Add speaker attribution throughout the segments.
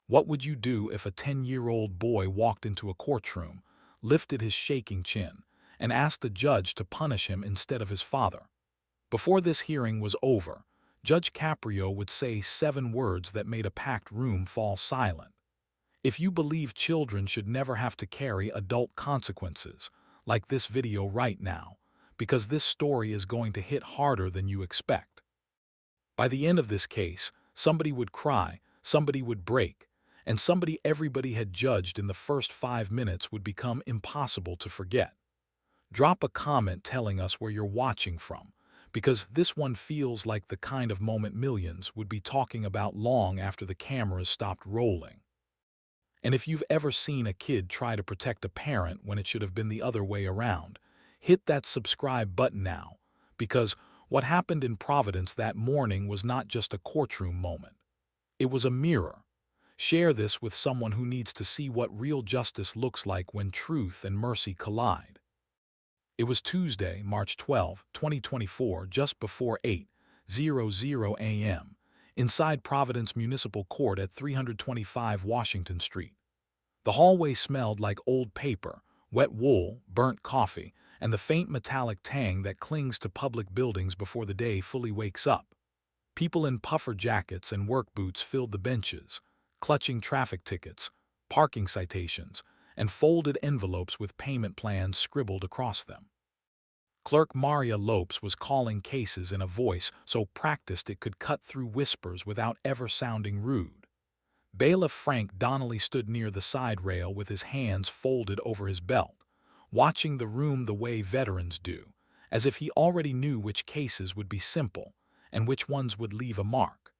Speaker 1: What would you do if a 10-year-old boy walked into a courtroom, lifted his shaking chin, and asked the judge to punish him instead of his father? Before this hearing was over, Judge Caprio would say 7 words that made a packed room fall silent. If you believe children should never have to carry adult consequences, like this video right now, because this story is going to hit harder than you expect. By the end of this case, somebody would cry, somebody would break, and somebody everybody had judged in the first 5 minutes would become impossible to forget. Drop a comment telling us where you're watching from, because this one feels like the kind of moment millions would be talking about long after the cameras stopped rolling. And if you've ever seen a kid try to protect a parent when it should have been the other way around, hit that subscribe button now, because what happened in Providence that morning was not just a courtroom moment. It was a mirror. Share this with someone who needs to see what real justice looks like when truth and mercy collide. It was Tuesday, March 12, 2024, just before 8:00 a.m., inside Providence Municipal Court at 325 Washington Street. The hallway smelled like old paper, wet wool, burnt coffee, and the faint metallic tang that clings to public buildings before the day fully wakes up. People in puffer jackets and work boots filled the benches, clutching traffic tickets, parking citations, and folded envelopes with payment plans scribbled across them. Clerk Maria Lopes was calling cases in a voice so practiced it could cut through whispers without ever sounding rude. Bailiff Frank Donnelly stood near the side rail with his hands folded over his belt, watching the room the way veterans do, as if he already knew which cases would be simple and which ones would leave a mark.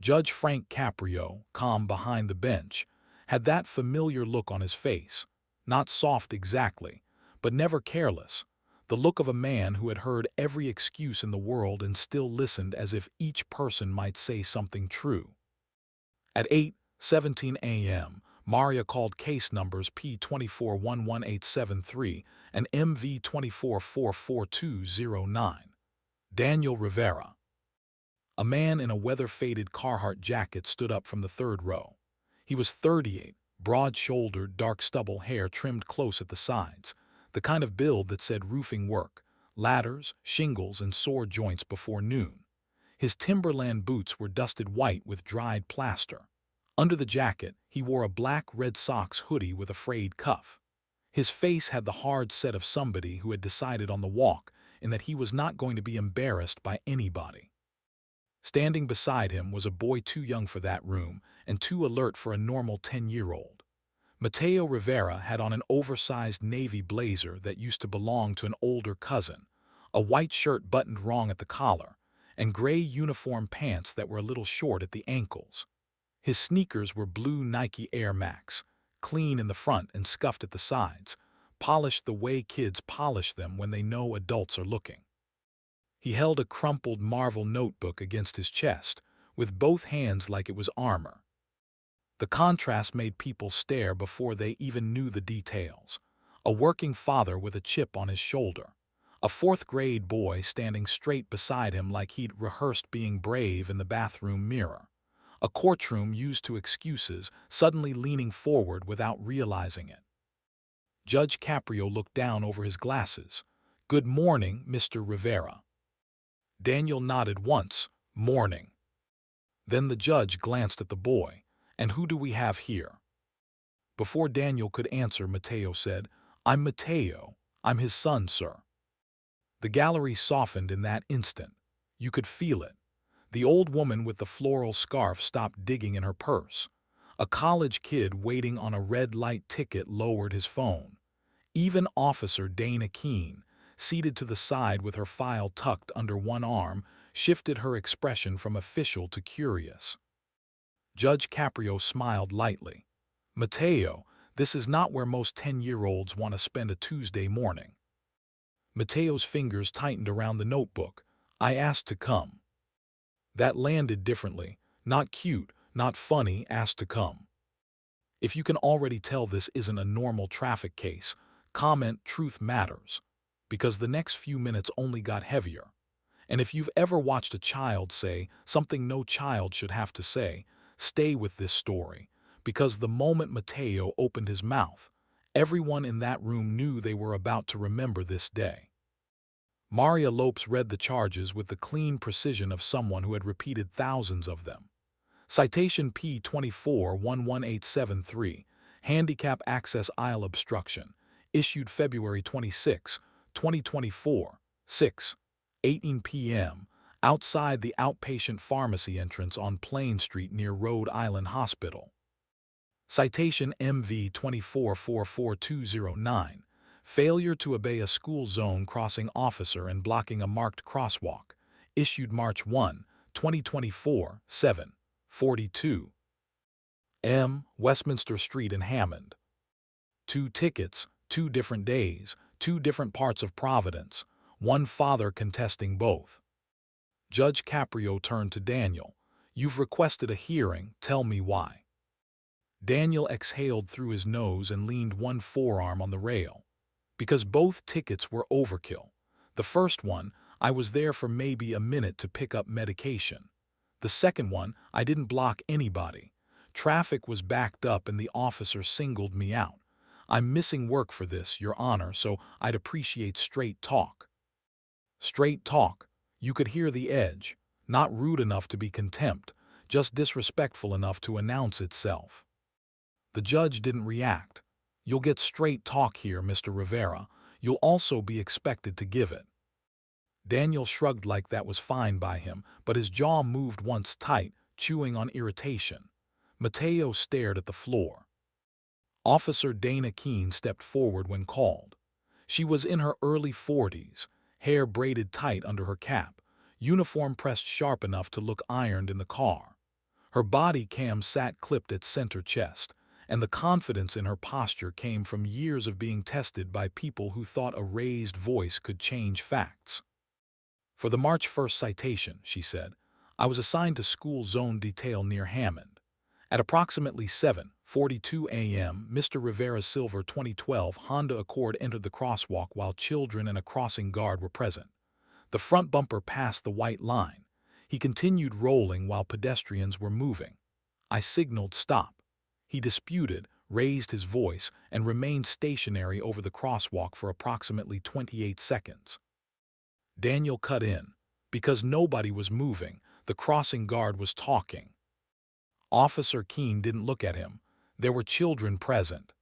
Speaker 1: Judge Frank Caprio, calm behind the bench, had that familiar look on his face, not soft exactly, but never careless, the look of a man who had heard every excuse in the world and still listened as if each person might say something true. At 8:17 a.m., Maria called case numbers P2411873 and MV2444209. Daniel Rivera. A man in a weather-faded Carhartt jacket stood up from the third row. He was 38, broad-shouldered, dark stubble hair trimmed close at the sides, the kind of build that said roofing work, ladders, shingles, and sore joints before noon. His Timberland boots were dusted white with dried plaster. Under the jacket, he wore a black Red Sox hoodie with a frayed cuff. His face had the hard set of somebody who had decided on the walk in that he was not going to be embarrassed by anybody. Standing beside him was a boy too young for that room and too alert for a normal 10-year-old. Mateo Rivera had on an oversized navy blazer that used to belong to an older cousin, a white shirt buttoned wrong at the collar, and gray uniform pants that were a little short at the ankles. His sneakers were blue Nike Air Max, clean in the front and scuffed at the sides, polished the way kids polish them when they know adults are looking. He held a crumpled Marvel notebook against his chest, with both hands like it was armor. The contrast made people stare before they even knew the details. A working father with a chip on his shoulder. A fourth-grade boy standing straight beside him like he'd rehearsed being brave in the bathroom mirror. A courtroom used to excuses, suddenly leaning forward without realizing it. Judge Caprio looked down over his glasses. "Good morning, Mr. Rivera." Daniel nodded once. "Morning." Then the judge glanced at the boy. "And who do we have here?" Before Daniel could answer, Mateo said, "I'm Mateo. I'm his son, sir." The gallery softened in that instant. You could feel it. The old woman with the floral scarf stopped digging in her purse. A college kid waiting on a red light ticket lowered his phone. Even Officer Dana Keene, seated to the side with her file tucked under one arm, shifted her expression from official to curious. Judge Caprio smiled lightly. "Mateo, this is not where most 10-year-olds want to spend a Tuesday morning." Mateo's fingers tightened around the notebook. "I asked to come." That landed differently. Not cute, not funny, asked to come. If you can already tell this isn't a normal traffic case, comment "Truth matters," because the next few minutes only got heavier. And if you've ever watched a child say something no child should have to say, Stay with this story, because the moment Mateo opened his mouth, everyone in that room knew they were about to remember this day. Maria Lopes read the charges with the clean precision of someone who had repeated thousands of them. Citation P24-11873, Handicap Access Aisle Obstruction, issued February 26, 2024, 6:18 p.m., outside the outpatient pharmacy entrance on Plain Street near Rhode Island Hospital. Citation MV 24-44209, Failure to obey a school zone crossing officer and blocking a marked crosswalk, issued March 1, 2024, 7:42 m. Westminster Street in Hammond. 2 tickets, 2 different days, 2 different parts of Providence, one father contesting both. Judge Caprio turned to Daniel. You've requested a hearing, tell me why. Daniel exhaled through his nose and leaned one forearm on the rail. Because both tickets were overkill. The first one, I was there for maybe a minute to pick up medication. The second one, I didn't block anybody. Traffic was backed up and the officer singled me out. I'm missing work for this, Your Honor, so I'd appreciate straight talk. Straight talk. You could hear the edge. Not rude enough to be contempt, just disrespectful enough to announce itself. The judge didn't react. You'll get straight talk here, Mr. Rivera. You'll also be expected to give it. Daniel shrugged like that was fine by him, but his jaw moved once tight, chewing on irritation. Mateo stared at the floor. Officer Dana Keene stepped forward when called. She was in her early 40s, hair braided tight under her cap, uniform pressed sharp enough to look ironed in the car. Her body cam sat clipped at center chest, and the confidence in her posture came from years of being tested by people who thought a raised voice could change facts. For the March 1st citation, she said, I was assigned to school zone detail near Hammond. At approximately 7:42 a.m., Mr. Rivera's silver 2012 Honda Accord entered the crosswalk while children and a crossing guard were present. The front bumper passed the white line. He continued rolling while pedestrians were moving. I signaled stop. He disputed, raised his voice, and remained stationary over the crosswalk for approximately 28 seconds. Daniel cut in. Because nobody was moving, the crossing guard was talking. Officer Keene didn't look at him. There were children present.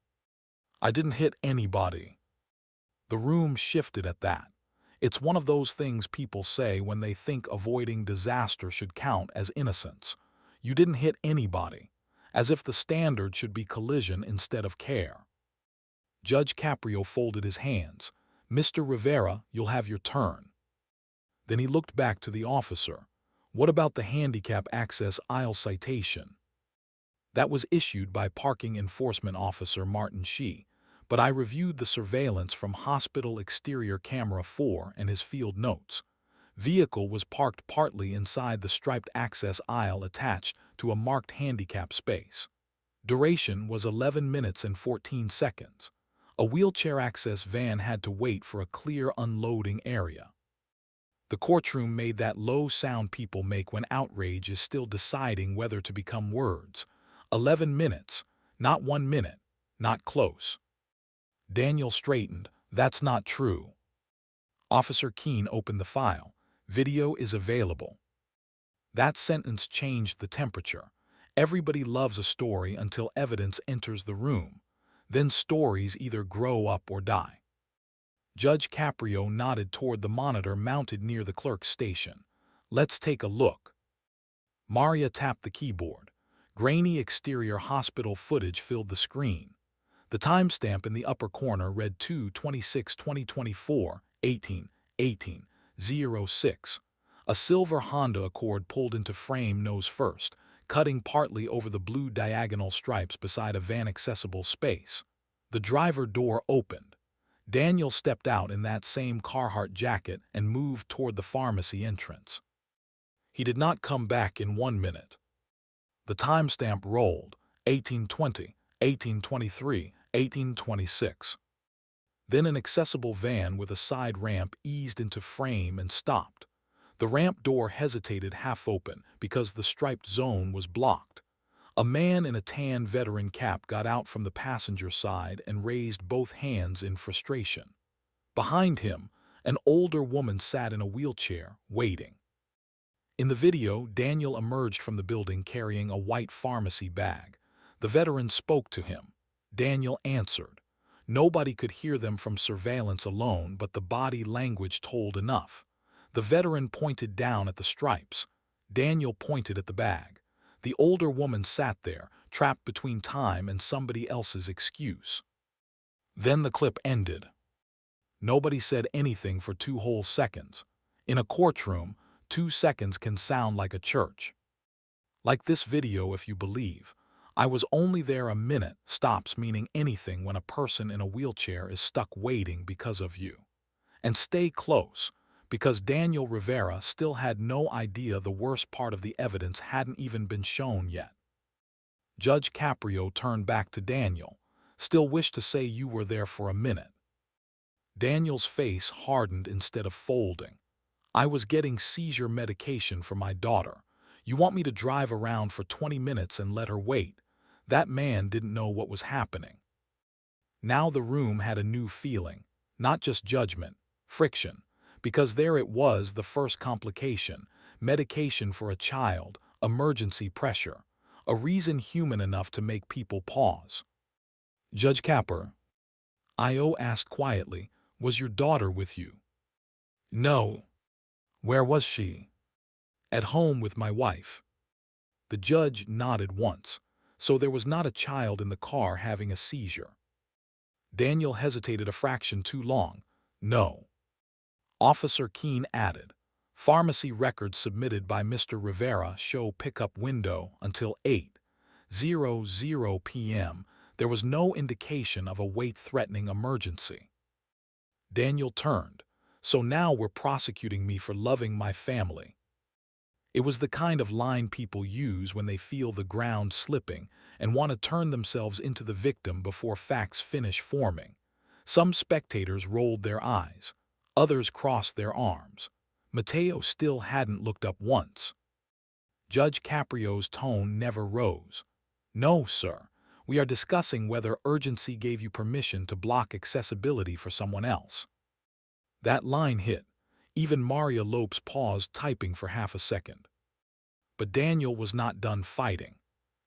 Speaker 1: I didn't hit anybody. The room shifted at that. It's one of those things people say when they think avoiding disaster should count as innocence. You didn't hit anybody. As if the standard should be collision instead of care. Judge Caprio folded his hands. Mr. Rivera, you'll have your turn. Then he looked back to the officer. What about the handicap access aisle citation? That was issued by Parking Enforcement Officer Martin Shee, but I reviewed the surveillance from Hospital Exterior Camera 4 and his field notes. Vehicle was parked partly inside the striped access aisle attached to a marked handicap space. Duration was 11 minutes and 14 seconds. A wheelchair access van had to wait for a clear unloading area. The courtroom made that low sound people make when outrage is still deciding whether to become words. 11 minutes, not 1 minute, not close. Daniel straightened. That's not true. Officer Keene opened the file. Video is available. That sentence changed the temperature. Everybody loves a story until evidence enters the room. Then stories either grow up or die. Judge Caprio nodded toward the monitor mounted near the clerk's station. Let's take a look. Maria tapped the keyboard. Grainy exterior hospital footage filled the screen. The timestamp in the upper corner read 2/26/2024, 18:18:06. A silver Honda Accord pulled into frame nose first, cutting partly over the blue diagonal stripes beside a van-accessible space. The driver door opened. Daniel stepped out in that same Carhartt jacket and moved toward the pharmacy entrance. He did not come back in 1 minute. The timestamp rolled, 18:20, 18:23, 18:26. Then an accessible van with a side ramp eased into frame and stopped. The ramp door hesitated half open because the striped zone was blocked. A man in a tan veteran cap got out from the passenger side and raised both hands in frustration. Behind him, an older woman sat in a wheelchair, waiting. In the video, Daniel emerged from the building carrying a white pharmacy bag. The veteran spoke to him. Daniel answered. Nobody could hear them from surveillance alone, but the body language told enough. The veteran pointed down at the stripes. Daniel pointed at the bag. The older woman sat there, trapped between time and somebody else's excuse. Then the clip ended. Nobody said anything for 2 whole seconds. In a courtroom, 2 seconds can sound like a church. Like this video, if you believe. I was only there a minute stops meaning anything when a person in a wheelchair is stuck waiting because of you. And stay close, because Daniel Rivera still had no idea the worst part of the evidence hadn't even been shown yet. Judge Caprio turned back to Daniel. Still wish to say you were there for a minute. Daniel's face hardened instead of folding. I was getting seizure medication for my daughter. You want me to drive around for 20 minutes and let her wait? That man didn't know what was happening. Now the room had a new feeling, not just judgment, friction, because there it was, the first complication, medication for a child, emergency pressure, a reason human enough to make people pause. Judge Capper, I.O. asked quietly, was your daughter with you? No. Where was she? At home with my wife. The judge nodded once, so there was not a child in the car having a seizure. Daniel hesitated a fraction too long. No. Officer Keene added, pharmacy records submitted by Mr. Rivera show pickup window until 8:00 p.m. There was no indication of a wait-threatening emergency. Daniel turned. So now we're prosecuting me for loving my family. It was the kind of line people use when they feel the ground slipping and want to turn themselves into the victim before facts finish forming. Some spectators rolled their eyes. Others crossed their arms. Mateo still hadn't looked up once. Judge Caprio's tone never rose. No, sir. We are discussing whether urgency gave you permission to block accessibility for someone else. That line hit. Even Maria Lopes paused typing for half a second. But Daniel was not done fighting.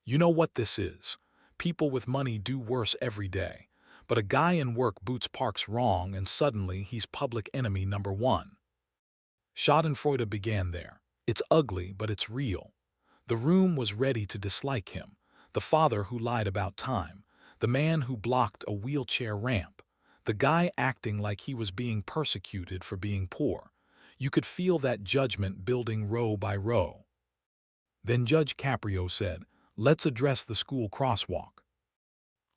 Speaker 1: You know what this is. People with money do worse every day. But a guy in work boots parks wrong and suddenly he's public enemy number 1. Schadenfreude began there. It's ugly, but it's real. The room was ready to dislike him. The father who lied about time. The man who blocked a wheelchair ramp. The guy acting like he was being persecuted for being poor. You could feel that judgment building row by row. Then Judge Caprio said, let's address the school crosswalk.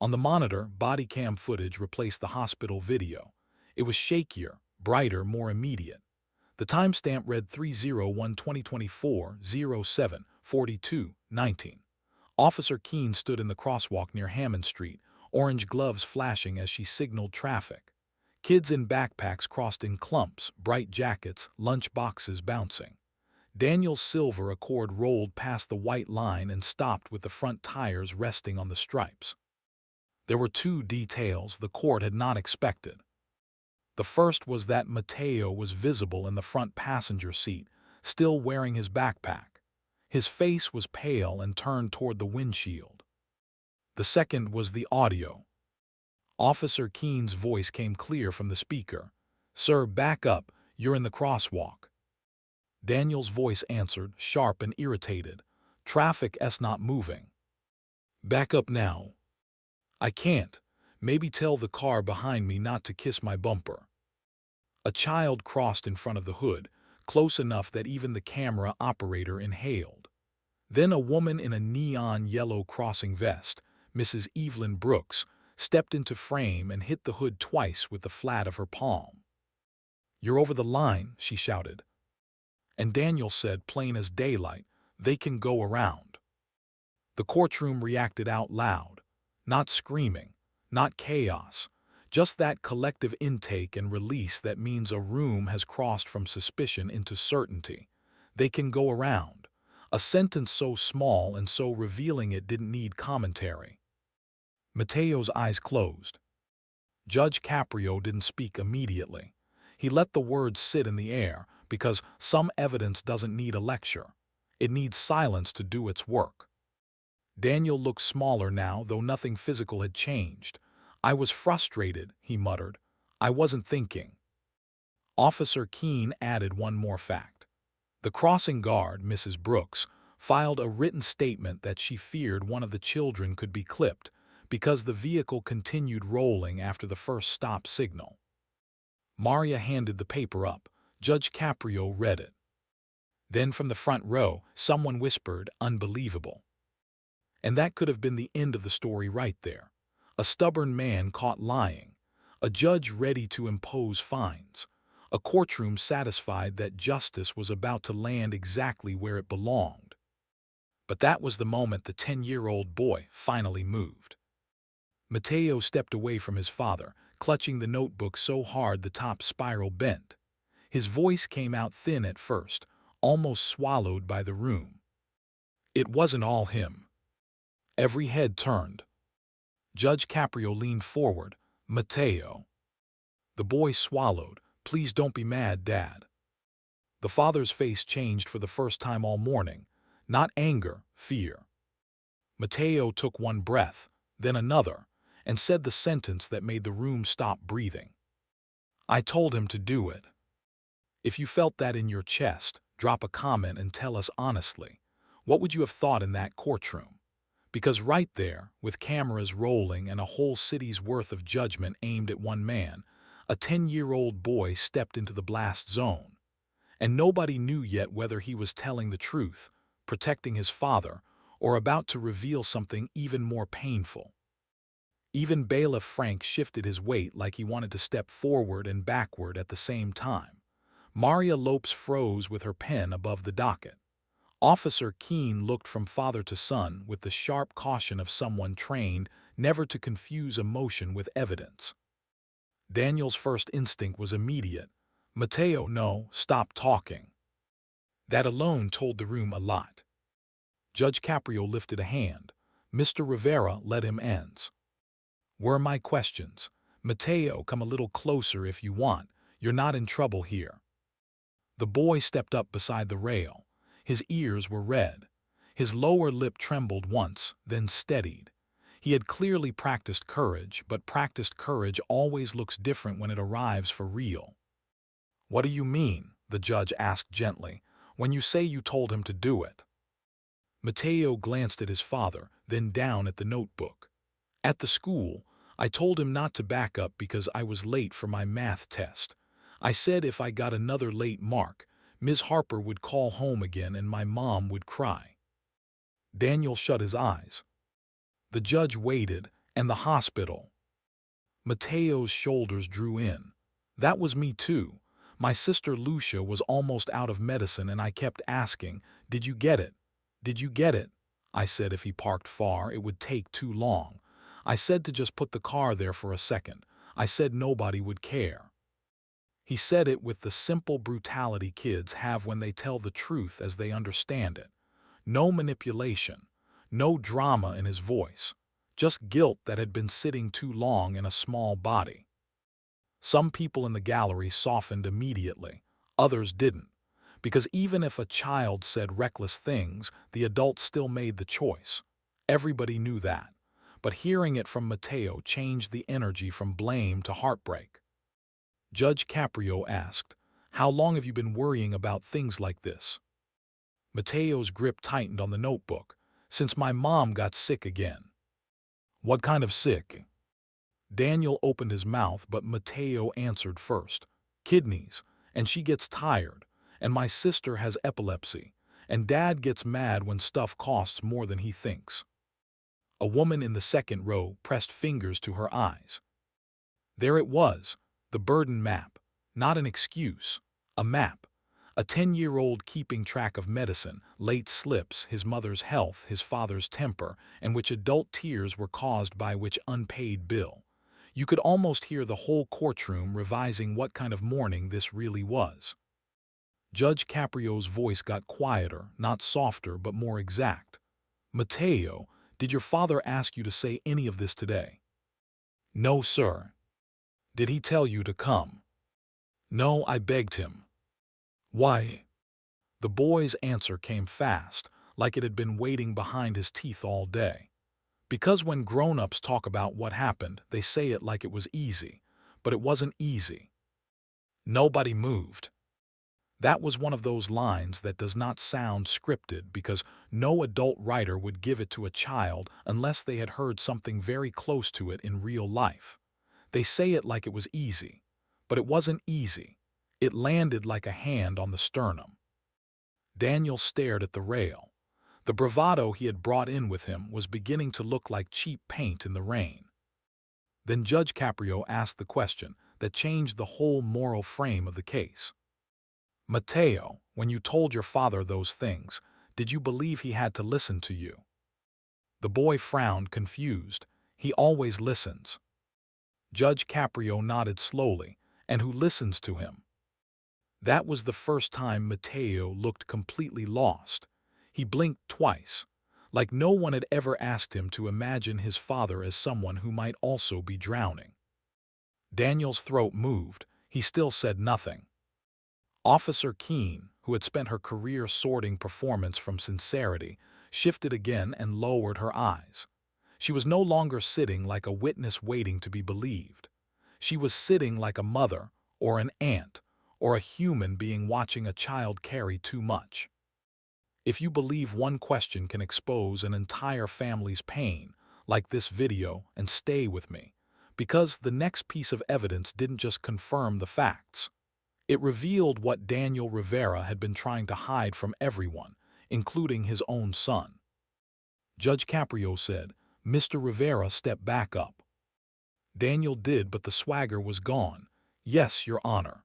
Speaker 1: On the monitor, body cam footage replaced the hospital video. It was shakier, brighter, more immediate. The timestamp read 301-2024-07-42-19. Officer Keene stood in the crosswalk near Hammond Street, orange gloves flashing as she signaled traffic. Kids in backpacks crossed in clumps, bright jackets, lunch boxes bouncing. Daniel's silver Accord rolled past the white line and stopped with the front tires resting on the stripes. There were 2 details the court had not expected. The first was that Mateo was visible in the front passenger seat, still wearing his backpack. His face was pale and turned toward the windshield. The second was the audio. Officer Keene's voice came clear from the speaker. Sir, back up, you're in the crosswalk. Daniel's voice answered, sharp and irritated. Traffic is not moving. Back up now. I can't. Maybe tell the car behind me not to kiss my bumper. A child crossed in front of the hood, close enough that even the camera operator inhaled. Then a woman in a neon yellow crossing vest, Mrs. Evelyn Brooks, stepped into frame and hit the hood twice with the flat of her palm. You're over the line, she shouted. And Daniel said, plain as daylight, they can go around. The courtroom reacted out loud, not screaming, not chaos, just that collective intake and release that means a room has crossed from suspicion into certainty. They can go around. A sentence so small and so revealing it didn't need commentary. Mateo's eyes closed. Judge Caprio didn't speak immediately. He let the words sit in the air because some evidence doesn't need a lecture. It needs silence to do its work. Daniel looked smaller now, though nothing physical had changed. "I was frustrated," he muttered. "I wasn't thinking." Officer Keene added one more fact. The crossing guard, Mrs. Brooks, filed a written statement that she feared one of the children could be clipped because the vehicle continued rolling after the first stop signal. Maria handed the paper up. Judge Caprio read it. Then from the front row, someone whispered, "Unbelievable." And that could have been the end of the story right there. A stubborn man caught lying. A judge ready to impose fines. A courtroom satisfied that justice was about to land exactly where it belonged. But that was the moment the 10-year-old boy finally moved. Mateo stepped away from his father, clutching the notebook so hard the top spiral bent. His voice came out thin at first, almost swallowed by the room. It wasn't all him. Every head turned. Judge Caprio leaned forward. "Mateo." The boy swallowed. "Please don't be mad, Dad." The father's face changed for the first time all morning. Not anger, fear. Mateo took one breath, then another, and said the sentence that made the room stop breathing. "I told him to do it." If you felt that in your chest, drop a comment and tell us honestly. What would you have thought in that courtroom? Because right there, with cameras rolling and a whole city's worth of judgment aimed at one man, a 10-year-old boy stepped into the blast zone. And nobody knew yet whether he was telling the truth, protecting his father, or about to reveal something even more painful. Even Bailiff Frank shifted his weight like he wanted to step forward and backward at the same time. Maria Lopes froze with her pen above the docket. Officer Keene looked from father to son with the sharp caution of someone trained never to confuse emotion with evidence. Daniel's first instinct was immediate. "Mateo, no, stop talking." That alone told the room a lot. Judge Caprio lifted a hand. "Mr. Rivera, let him ends." "Were my questions. Mateo, come a little closer if you want. You're not in trouble here." The boy stepped up beside the rail. His ears were red. His lower lip trembled once, then steadied. He had clearly practiced courage, but practiced courage always looks different when it arrives for real. "What do you mean?" the judge asked gently, "when you say you told him to do it?" Mateo glanced at his father, then down at the notebook. "At the school, I told him not to back up because I was late for my math test. I said if I got another late mark, Ms. Harper would call home again and my mom would cry." Daniel shut his eyes. The judge waited, and the hospital. Mateo's shoulders drew in. "That was me too. My sister Lucia was almost out of medicine and I kept asking, 'Did you get it? Did you get it?' I said if he parked far, it would take too long. I said to just put the car there for a second. I said nobody would care." He said it with the simple brutality kids have when they tell the truth as they understand it. No manipulation, no drama in his voice, just guilt that had been sitting too long in a small body. Some people in the gallery softened immediately, others didn't, because even if a child said reckless things, the adult still made the choice. Everybody knew that, but hearing it from Mateo changed the energy from blame to heartbreak. Judge Caprio asked, "How long have you been worrying about things like this?" Mateo's grip tightened on the notebook. "Since my mom got sick again." "What kind of sick?" Daniel opened his mouth, but Mateo answered first. "Kidneys, and she gets tired, and my sister has epilepsy, and Dad gets mad when stuff costs more than he thinks." A woman in the second row pressed fingers to her eyes. There it was, the burden map, not an excuse, a map. A 10-year-old keeping track of medicine, late slips, his mother's health, his father's temper, and which adult tears were caused by which unpaid bill. You could almost hear the whole courtroom revising what kind of morning this really was. Judge Caprio's voice got quieter, not softer, but more exact. Mateo, did your father ask you to say any of this today? No, sir. Did he tell you to come? No, I begged him. Why? The boy's answer came fast, like it had been waiting behind his teeth all day. Because when grown-ups talk about what happened, they say it like it was easy. But it wasn't easy. Nobody moved. That was one of those lines that does not sound scripted because no adult writer would give it to a child unless they had heard something very close to it in real life. They say it like it was easy, but it wasn't easy. It landed like a hand on the sternum. Daniel stared at the rail. The bravado he had brought in with him was beginning to look like cheap paint in the rain. Then Judge Caprio asked the question that changed the whole moral frame of the case. Mateo, when you told your father those things, did you believe he had to listen to you? The boy frowned, confused. He always listens. Judge Caprio nodded slowly. And who listens to him? That was the first time Mateo looked completely lost. He blinked twice, like no one had ever asked him to imagine his father as someone who might also be drowning. Daniel's throat moved. He still said nothing. Officer Keene, who had spent her career sorting performance from sincerity, shifted again and lowered her eyes. She was no longer sitting like a witness waiting to be believed. She was sitting like a mother, or an aunt, or a human being watching a child carry too much. If you believe one question can expose an entire family's pain, like this video, and stay with me, because the next piece of evidence didn't just confirm the facts. It revealed what Daniel Rivera had been trying to hide from everyone, including his own son. Judge Caprio said, "Mr. Rivera, step back up." Daniel did, but the swagger was gone. "Yes, Your Honor."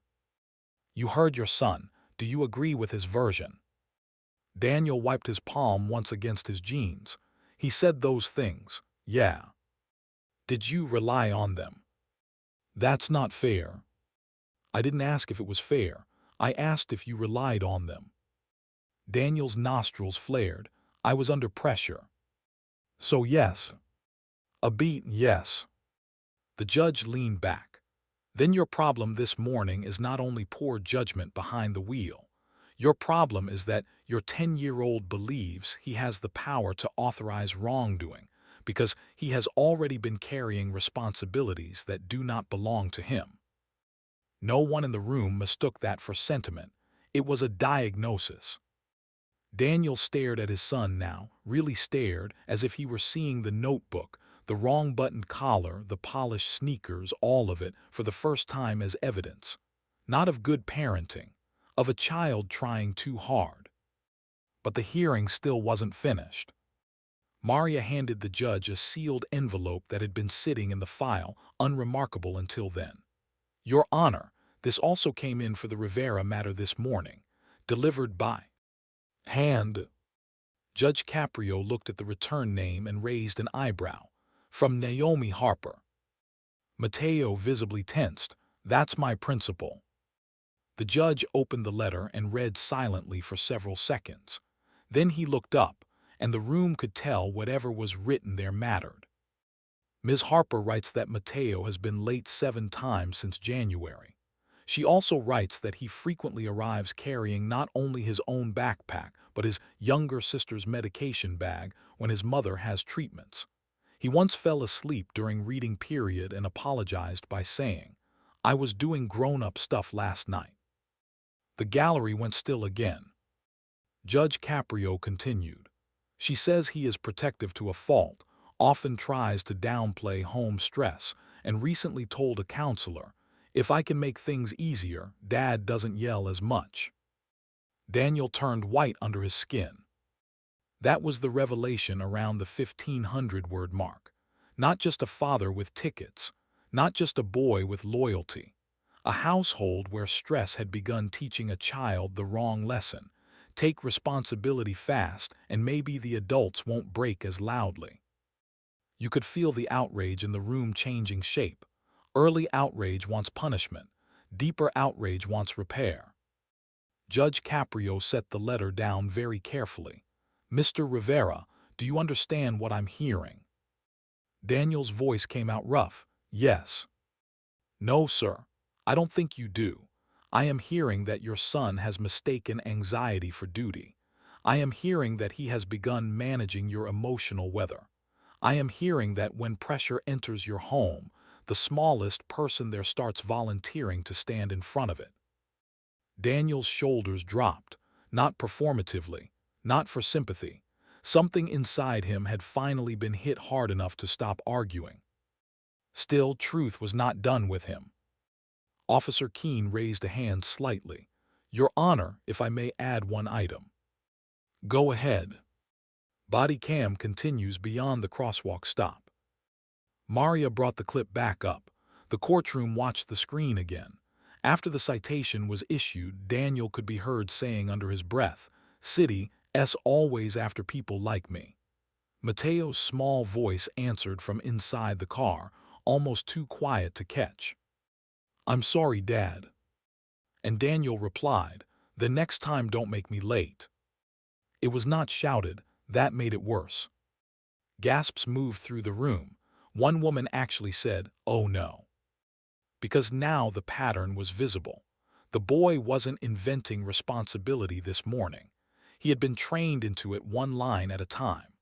Speaker 1: "You heard your son. Do you agree with his version?" Daniel wiped his palm once against his jeans. "He said those things, yeah." "Did you rely on them?" "That's not fair." "I didn't ask if it was fair. I asked if you relied on them." Daniel's nostrils flared. "I was under pressure." "So yes." "A beat, yes." The judge leaned back. "Then your problem this morning is not only poor judgment behind the wheel. Your problem is that your 10-year-old believes he has the power to authorize wrongdoing because he has already been carrying responsibilities that do not belong to him." No one in the room mistook that for sentiment. It was a diagnosis. Daniel stared at his son now, really stared, as if he were seeing the notebook, the wrong buttoned collar, the polished sneakers, all of it, for the first time as evidence. Not of good parenting, of a child trying too hard. But the hearing still wasn't finished. Maria handed the judge a sealed envelope that had been sitting in the file, unremarkable until then. "Your Honor, this also came in for the Rivera matter this morning. Delivered by hand." Judge Caprio looked at the return name and raised an eyebrow. "From Naomi Harper." Mateo visibly tensed. "That's my principal." The judge opened the letter and read silently for several seconds. Then he looked up, and the room could tell whatever was written there mattered. "Ms. Harper writes that Mateo has been late 7 times since January. She also writes that he frequently arrives carrying not only his own backpack, but his younger sister's medication bag when his mother has treatments. He once fell asleep during reading period and apologized by saying, 'I was doing grown-up stuff last night.'" The gallery went still again. Judge Caprio continued. "She says he is protective to a fault, often tries to downplay home stress, and recently told a counselor, 'If I can make things easier, Dad doesn't yell as much.'" Daniel turned white under his skin. That was the revelation around the 1,500-word mark. Not just a father with tickets, not just a boy with loyalty. A household where stress had begun teaching a child the wrong lesson. Take responsibility fast, and maybe the adults won't break as loudly. You could feel the outrage in the room changing shape. Early outrage wants punishment. Deeper outrage wants repair. Judge Caprio set the letter down very carefully. "Mr. Rivera, do you understand what I'm hearing?" Daniel's voice came out rough. "Yes." "No, sir. I don't think you do. I am hearing that your son has mistaken anxiety for duty. I am hearing that he has begun managing your emotional weather. I am hearing that when pressure enters your home, the smallest person there starts volunteering to stand in front of it." Daniel's shoulders dropped, not performatively, not for sympathy. Something inside him had finally been hit hard enough to stop arguing. Still, truth was not done with him. Officer Keene raised a hand slightly. "Your Honor, if I may add one item." "Go ahead." Body cam continues beyond the crosswalk stop. Maria brought the clip back up. The courtroom watched the screen again. After the citation was issued, Daniel could be heard saying under his breath, "City, always after people like me." Mateo's small voice answered from inside the car, almost too quiet to catch. "I'm sorry, Dad." And Daniel replied, "The next time don't make me late." It was not shouted, that made it worse. Gasps moved through the room. One woman actually said, "Oh no." Because now the pattern was visible. The boy wasn't inventing responsibility this morning. He had been trained into it one line at a time.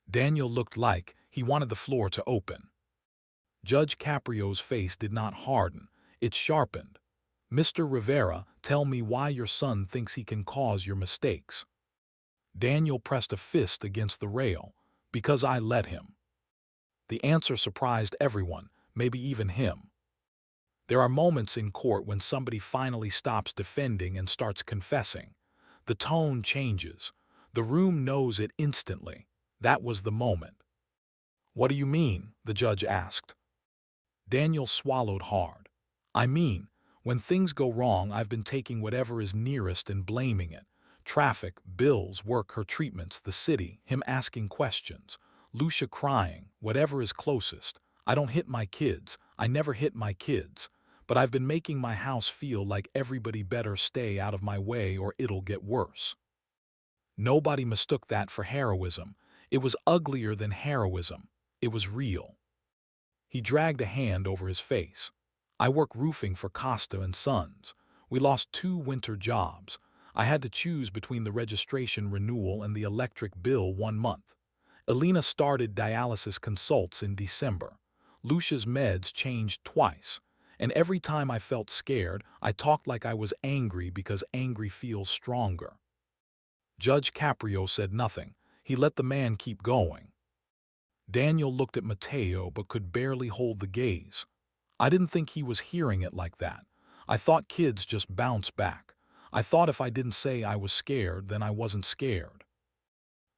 Speaker 1: Daniel looked like he wanted the floor to open. Judge Caprio's face did not harden, it sharpened. "Mr. Rivera, tell me why your son thinks he can cause your mistakes." Daniel pressed a fist against the rail. "Because I let him." The answer surprised everyone, maybe even him. There are moments in court when somebody finally stops defending and starts confessing. The tone changes. The room knows it instantly. That was the moment. "What do you mean?" the judge asked. Daniel swallowed hard. "I mean, when things go wrong, I've been taking whatever is nearest and blaming it. Traffic, bills, work, her treatments, the city, him asking questions, Lucia crying, whatever is closest. I don't hit my kids. I never hit my kids. But I've been making my house feel like everybody better stay out of my way or it'll get worse." Nobody mistook that for heroism. It was uglier than heroism. It was real. He dragged a hand over his face. "I work roofing for Costa and Sons. We lost 2 winter jobs. I had to choose between the registration renewal and the electric bill 1 month. Elena started dialysis consults in December. Lucia's meds changed twice. And every time I felt scared, I talked like I was angry because angry feels stronger." Judge Caprio said nothing. He let the man keep going. Daniel looked at Mateo but could barely hold the gaze. "I didn't think he was hearing it like that. I thought kids just bounce back. I thought if I didn't say I was scared, then I wasn't scared."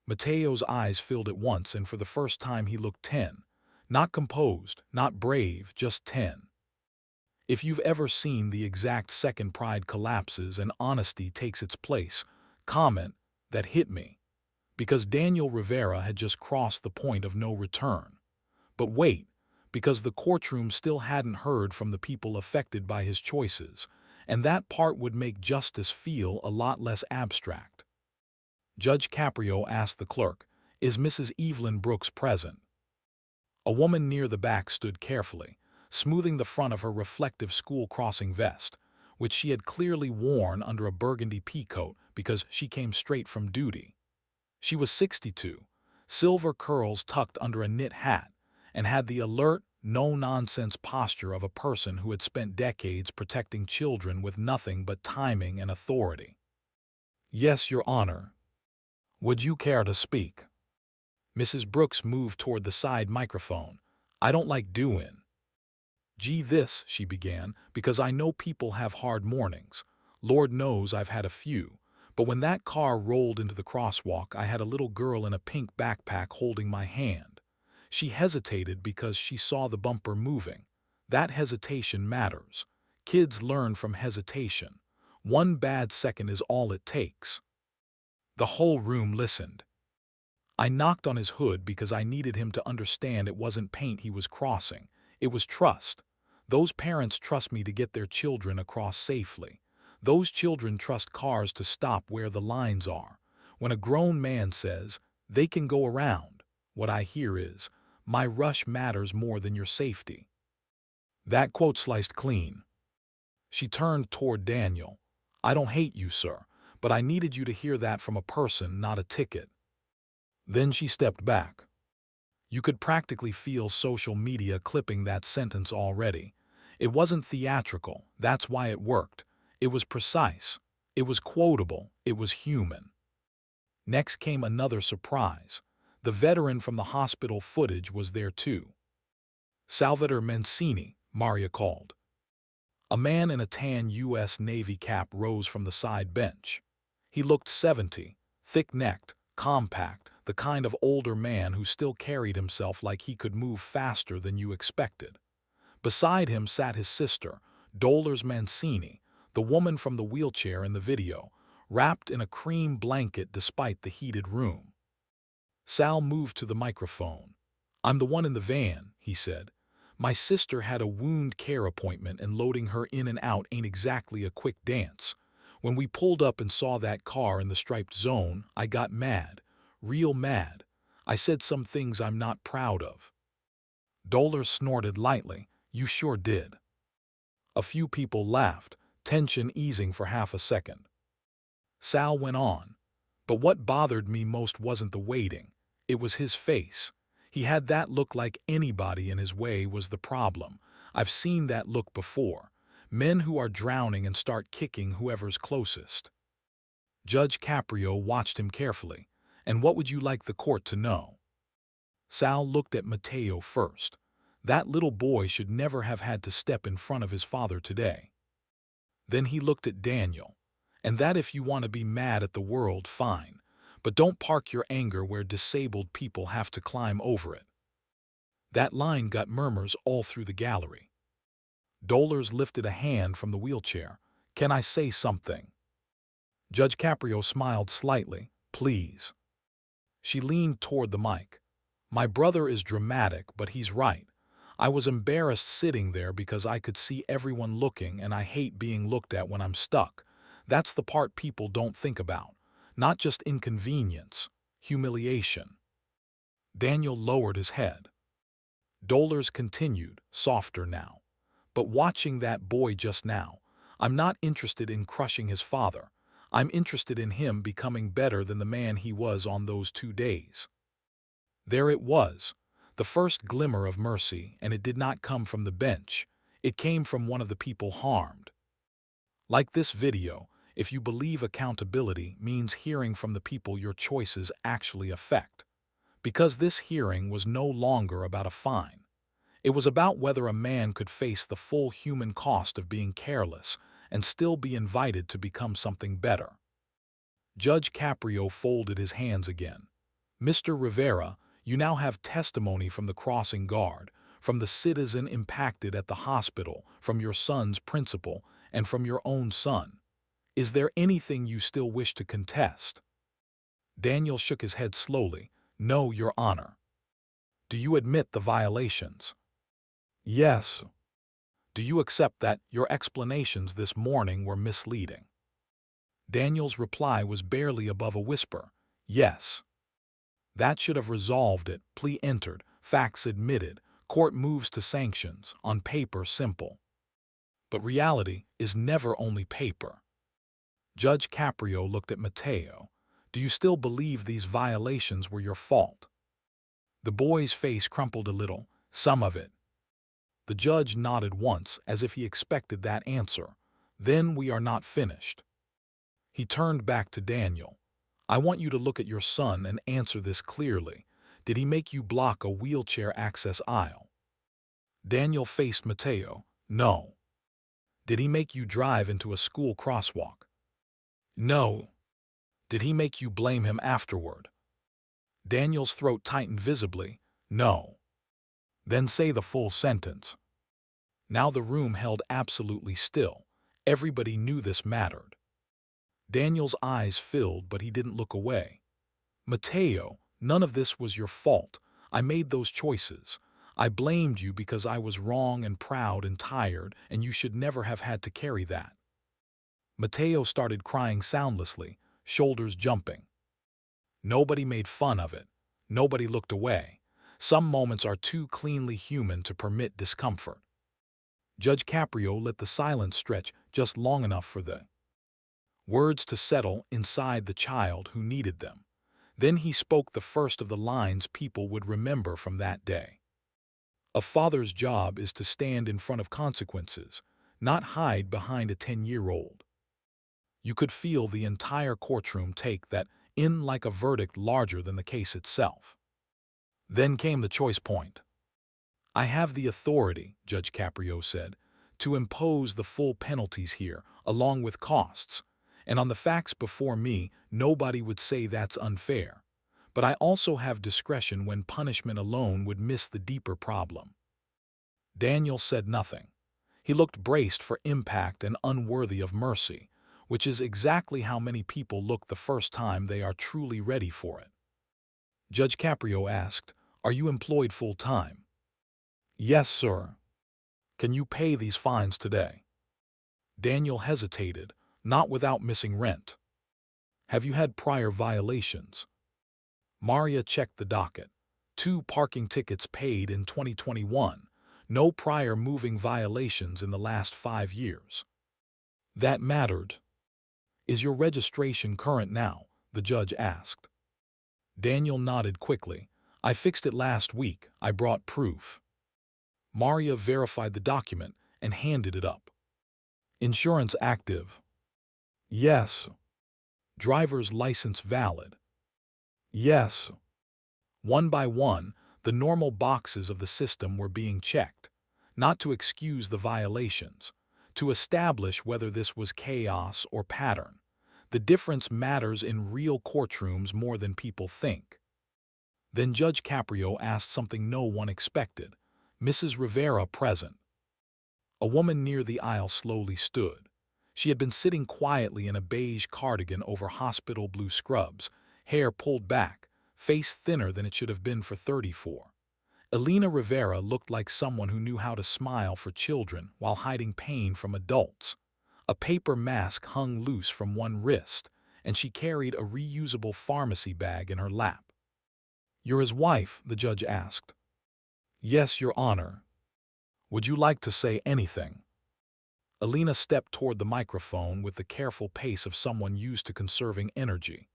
Speaker 1: Mateo's eyes filled at once, and for the first time he looked 10. Not composed, not brave, just 10. If you've ever seen the exact second pride collapses and honesty takes its place, comment, "That hit me." Because Daniel Rivera had just crossed the point of no return. But wait, because the courtroom still hadn't heard from the people affected by his choices, and that part would make justice feel a lot less abstract. Judge Caprio asked the clerk, "Is Mrs. Evelyn Brooks present?" A woman near the back stood carefully, smoothing the front of her reflective school-crossing vest, which she had clearly worn under a burgundy peacoat because she came straight from duty. She was 62, silver curls tucked under a knit hat, and had the alert, no-nonsense posture of a person who had spent decades protecting children with nothing but timing and authority. "Yes, Your Honor. Would you care to speak?" Mrs. Brooks moved toward the side microphone. "I don't like doing this," she began, "because I know people have hard mornings. Lord knows I've had a few. But when that car rolled into the crosswalk, I had a little girl in a pink backpack holding my hand. She hesitated because she saw the bumper moving. That hesitation matters. Kids learn from hesitation. 1 bad second is all it takes." The whole room listened. I knocked on his hood because I needed him to understand it wasn't paint he was crossing. It was trust. Those parents trust me to get their children across safely. Those children trust cars to stop where the lines are. When a grown man says, they can go around, what I hear is, my rush matters more than your safety. That quote sliced clean. She turned toward Daniel. I don't hate you, sir, but I needed you to hear that from a person, not a ticket. Then she stepped back. You could practically feel social media clipping that sentence already. It wasn't theatrical, that's why it worked. It was precise. It was quotable. It was human. Next came another surprise. The veteran from the hospital footage was there too. Salvatore Mancini, Maria called. A man in a tan U.S. Navy cap rose from the side bench. He looked 70, thick-necked, compact, the kind of older man who still carried himself like he could move faster than you expected. Beside him sat his sister, Dolores Mancini, the woman from the wheelchair in the video, wrapped in a cream blanket despite the heated room. Sal moved to the microphone. I'm the one in the van, he said. My sister had a wound care appointment and loading her in and out ain't exactly a quick dance. When we pulled up and saw that car in the striped zone, I got mad. Real mad. I said some things I'm not proud of. Dolores snorted lightly. You sure did. A few people laughed, tension easing for half a second. Sal went on. But what bothered me most wasn't the waiting. It was his face. He had that look like anybody in his way was the problem. I've seen that look before. Men who are drowning and start kicking whoever's closest. Judge Caprio watched him carefully. And what would you like the court to know? Sal looked at Mateo first. That little boy should never have had to step in front of his father today. Then he looked at Daniel. And that if you want to be mad at the world, fine. But don't park your anger where disabled people have to climb over it. That line got murmurs all through the gallery. Dolores lifted a hand from the wheelchair. Can I say something? Judge Caprio smiled slightly. Please. She leaned toward the mic. My brother is dramatic, but he's right. I was embarrassed sitting there because I could see everyone looking and I hate being looked at when I'm stuck. That's the part people don't think about. Not just inconvenience, humiliation. Daniel lowered his head. Dolores continued, softer now. But watching that boy just now, I'm not interested in crushing his father. I'm interested in him becoming better than the man he was on those 2 days. There it was, the first glimmer of mercy, and it did not come from the bench. It came from one of the people harmed. Like this video, if you believe accountability means hearing from the people your choices actually affect. Because this hearing was no longer about a fine. It was about whether a man could face the full human cost of being careless and still be invited to become something better. Judge Caprio folded his hands again. Mr. Rivera, you now have testimony from the crossing guard, from the citizen impacted at the hospital, from your son's principal, and from your own son. Is there anything you still wish to contest? Daniel shook his head slowly. No, Your Honor. Do you admit the violations? Yes. Do you accept that your explanations this morning were misleading? Daniel's reply was barely above a whisper. Yes. That should have resolved it. Plea entered. Facts admitted. Court moves to sanctions. On paper, simple. But reality is never only paper. Judge Caprio looked at Mateo. Do you still believe these violations were your fault? The boy's face crumpled a little. Some of it. The judge nodded once as if he expected that answer. Then we are not finished. He turned back to Daniel. I want you to look at your son and answer this clearly. Did he make you block a wheelchair access aisle? Daniel faced Mateo. No. Did he make you drive into a school crosswalk? No. Did he make you blame him afterward? Daniel's throat tightened visibly. No. Then say the full sentence. Now the room held absolutely still. Everybody knew this mattered. Daniel's eyes filled, but he didn't look away. Mateo, none of this was your fault. I made those choices. I blamed you because I was wrong and proud and tired, and you should never have had to carry that. Mateo started crying soundlessly, shoulders jumping. Nobody made fun of it. Nobody looked away. Some moments are too cleanly human to permit discomfort. Judge Caprio let the silence stretch just long enough for the words to settle inside the child who needed them. Then he spoke the first of the lines people would remember from that day. A father's job is to stand in front of consequences, not hide behind a 10-year-old. You could feel the entire courtroom take that in like a verdict larger than the case itself. Then came the choice point. I have the authority, Judge Caprio said, to impose the full penalties here, along with costs. And on the facts before me, nobody would say that's unfair. But I also have discretion when punishment alone would miss the deeper problem. Daniel said nothing. He looked braced for impact and unworthy of mercy, which is exactly how many people look the first time they are truly ready for it. Judge Caprio asked, "Are you employed full-time?" "Yes, sir." "Can you pay these fines today?" Daniel hesitated, not without missing rent. "Have you had prior violations?" Maria checked the docket. 2 parking tickets paid in 2021. No prior moving violations in the last 5 years. That mattered. "Is your registration current now?" the judge asked. Daniel nodded quickly. "I fixed it last week. I brought proof." Maria verified the document and handed it up. "Insurance active?" "Yes." "Driver's license valid?" "Yes." One by one, the normal boxes of the system were being checked, not to excuse the violations, to establish whether this was chaos or pattern. The difference matters in real courtrooms more than people think. Then Judge Caprio asked something no one expected. "Mrs. Rivera present?" A woman near the aisle slowly stood. She had been sitting quietly in a beige cardigan over hospital blue scrubs, hair pulled back, face thinner than it should have been for 34. Elena Rivera looked like someone who knew how to smile for children while hiding pain from adults. A paper mask hung loose from one wrist, and she carried a reusable pharmacy bag in her lap. "You're his wife?" the judge asked. "Yes, Your Honor." "Would you like to say anything?" Elena stepped toward the microphone with the careful pace of someone used to conserving energy.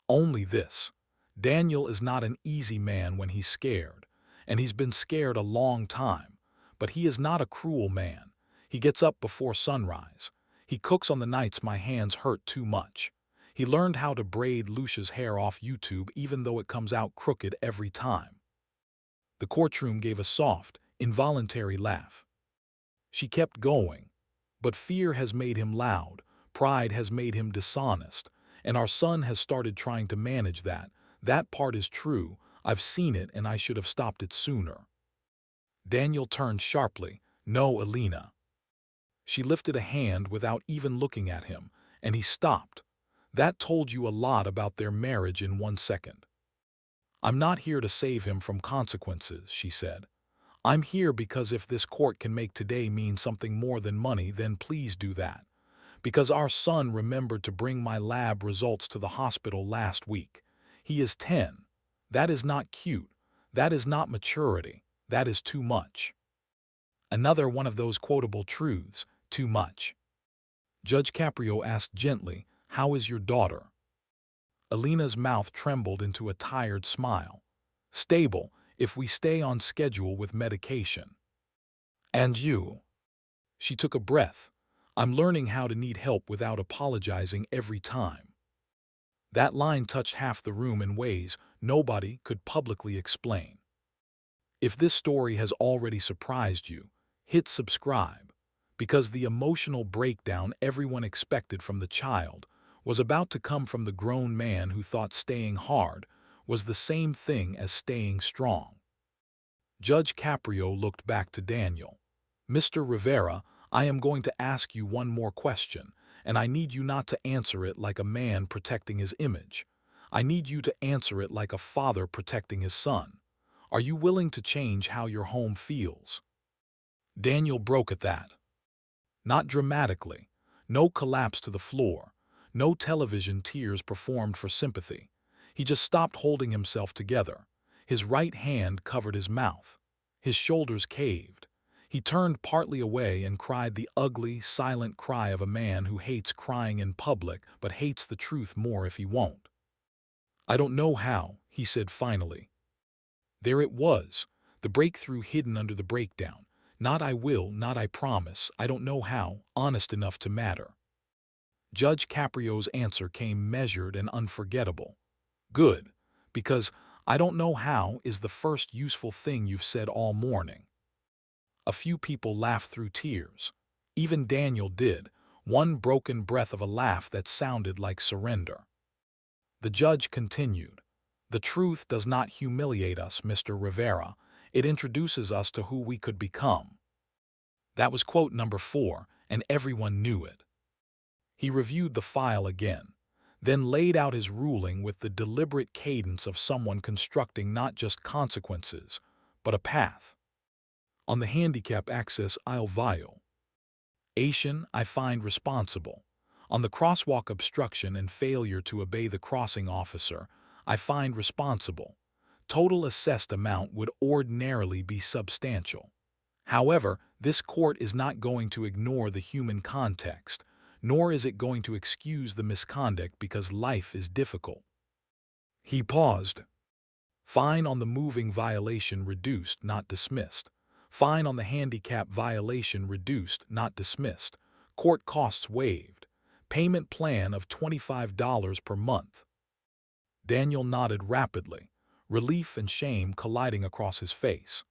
Speaker 1: "Only this. Daniel is not an easy man when he's scared, and he's been scared a long time, but he is not a cruel man. He gets up before sunrise. He cooks on the nights my hands hurt too much. He learned how to braid Lucia's hair off YouTube even though it comes out crooked every time." The courtroom gave a soft, involuntary laugh. She kept going. "But fear has made him loud, pride has made him dishonest, and our son has started trying to manage that. That part is true. I've seen it and I should have stopped it sooner." Daniel turned sharply. "No, Elena." She lifted a hand without even looking at him, and he stopped. "That told you a lot about their marriage in 1 second. I'm not here to save him from consequences," she said. "I'm here because if this court can make today mean something more than money, then please do that. Because our son remembered to bring my lab results to the hospital last week. He is 10. That is not cute. That is not maturity. That is too much." Another one of those quotable truths, too much. Judge Caprio asked gently, "How is your daughter?" Elena's mouth trembled into a tired smile. "Stable, if we stay on schedule with medication." "And you?" She took a breath. "I'm learning how to need help without apologizing every time." That line touched half the room in ways nobody could publicly explain. If this story has already surprised you, hit subscribe, because the emotional breakdown everyone expected from the child was about to come from the grown man who thought staying hard was the same thing as staying strong. Judge Caprio looked back to Daniel. "Mr. Rivera, I am going to ask you one more question, and I need you not to answer it like a man protecting his image. I need you to answer it like a father protecting his son. Are you willing to change how your home feels?" Daniel broke at that. Not dramatically, No collapse to the floor. No television tears performed for sympathy. He just stopped holding himself together. His right hand covered his mouth. His shoulders caved. He turned partly away and cried the ugly, silent cry of a man who hates crying in public but hates the truth more if he won't. "I don't know how," he said finally. There it was, the breakthrough hidden under the breakdown. Not "I will," not "I promise," "I don't know how," honest enough to matter. Judge Caprio's answer came measured and unforgettable. "Good, because I don't know how is the first useful thing you've said all morning." A few people laughed through tears. Even Daniel did, one broken breath of a laugh that sounded like surrender. The judge continued, "The truth does not humiliate us, Mr. Rivera. It introduces us to who we could become." That was quote number 4, and everyone knew it. He reviewed the file again, then laid out his ruling with the deliberate cadence of someone constructing not just consequences, but a path. On the handicap access aisle violation, I find responsible. On the crosswalk obstruction and failure to obey the crossing officer, I find responsible. Total assessed amount would ordinarily be substantial. However, this court is not going to ignore the human context, nor is it going to excuse the misconduct because life is difficult. He paused. Fine on the moving violation reduced, not dismissed. Fine on the handicap violation reduced, not dismissed. Court costs waived. Payment plan of $25 per month. Daniel nodded rapidly, relief and shame colliding across his face.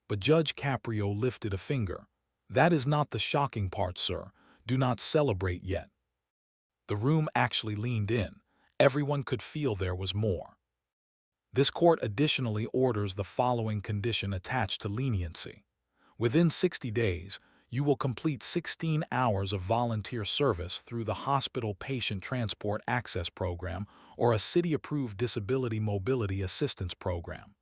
Speaker 1: But Judge Caprio lifted a finger. "That is not the shocking part, sir. Do not celebrate yet." The room actually leaned in. Everyone could feel there was more. This court additionally orders the following condition attached to leniency. Within 60 days, you will complete 16 hours of volunteer service through the Hospital Patient Transport Access Program or a city-approved Disability Mobility Assistance Program.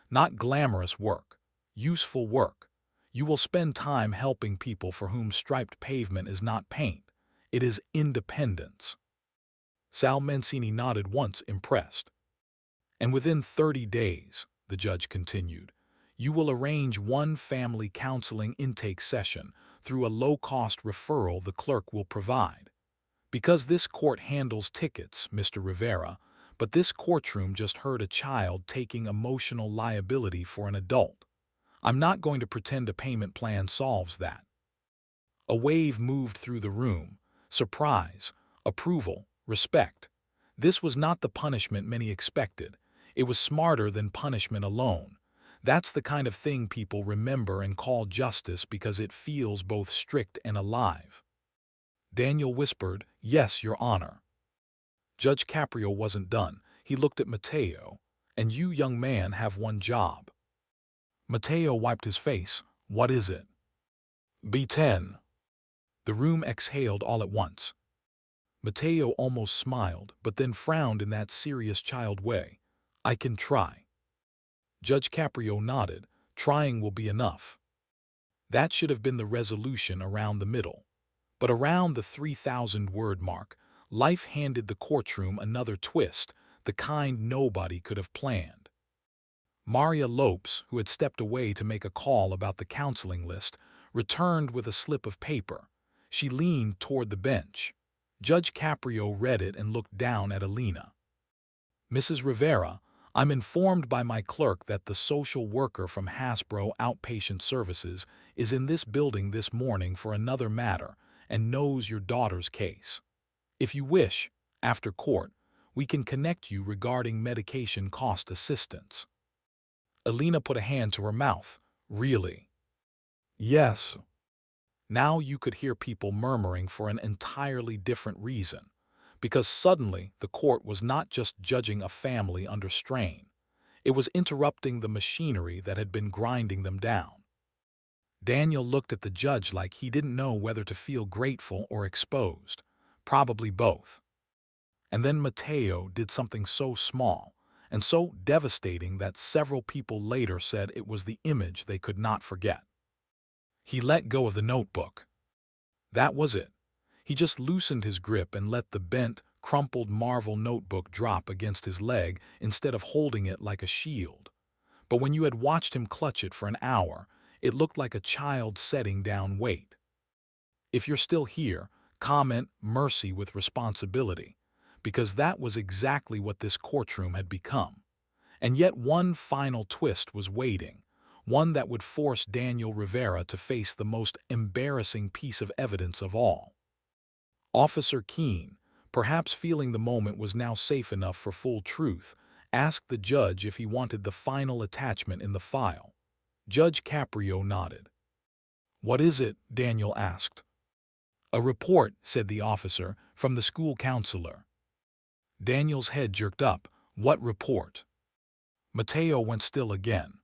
Speaker 1: Not glamorous work, useful work. You will spend time helping people for whom striped pavement is not paint. It is independence. Sal Mancini nodded once, impressed. "And within 30 days, the judge continued, you will arrange one family counseling intake session through a low-cost referral the clerk will provide. Because this court handles tickets, Mr. Rivera, but this courtroom just heard a child taking emotional liability for an adult. I'm not going to pretend a payment plan solves that." A wave moved through the room. Surprise, approval, respect. This was not the punishment many expected. It was smarter than punishment alone. That's the kind of thing people remember and call justice because it feels both strict and alive. Daniel whispered, "Yes, Your Honor." Judge Caprio wasn't done. He looked at Mateo. "And you, young man, have one job." Mateo wiped his face. "What is it?" "B10. The room exhaled all at once. Mateo almost smiled, but then frowned in that serious child way. "I can try." Judge Caprio nodded. "Trying will be enough." That should have been the resolution around the middle. But around the 3,000-word mark, life handed the courtroom another twist, the kind nobody could have planned. Maria Lopes, who had stepped away to make a call about the counseling list, returned with a slip of paper. She leaned toward the bench. Judge Caprio read it and looked down at Alina. "Mrs. Rivera, I'm informed by my clerk that the social worker from Hasbro Outpatient Services is in this building this morning for another matter and knows your daughter's case. If you wish, after court, we can connect you regarding medication cost assistance." Alina put a hand to her mouth. "Really?" "Yes." Now you could hear people murmuring for an entirely different reason, because suddenly the court was not just judging a family under strain. It was interrupting the machinery that had been grinding them down. Daniel looked at the judge like he didn't know whether to feel grateful or exposed, probably both. And then Mateo did something so small and so devastating that several people later said it was the image they could not forget. He let go of the notebook. That was it. He just loosened his grip and let the bent, crumpled Marvel notebook drop against his leg instead of holding it like a shield. But when you had watched him clutch it for an hour, it looked like a child setting down weight. If you're still here, comment mercy with responsibility, because that was exactly what this courtroom had become. And yet one final twist was waiting, one that would force Daniel Rivera to face the most embarrassing piece of evidence of all. Officer Keene, perhaps feeling the moment was now safe enough for full truth, asked the judge if he wanted the final attachment in the file. Judge Caprio nodded. "What is it?" Daniel asked. "A report," said the officer, "from the school counselor." Daniel's head jerked up. "What report?" Mateo went still again.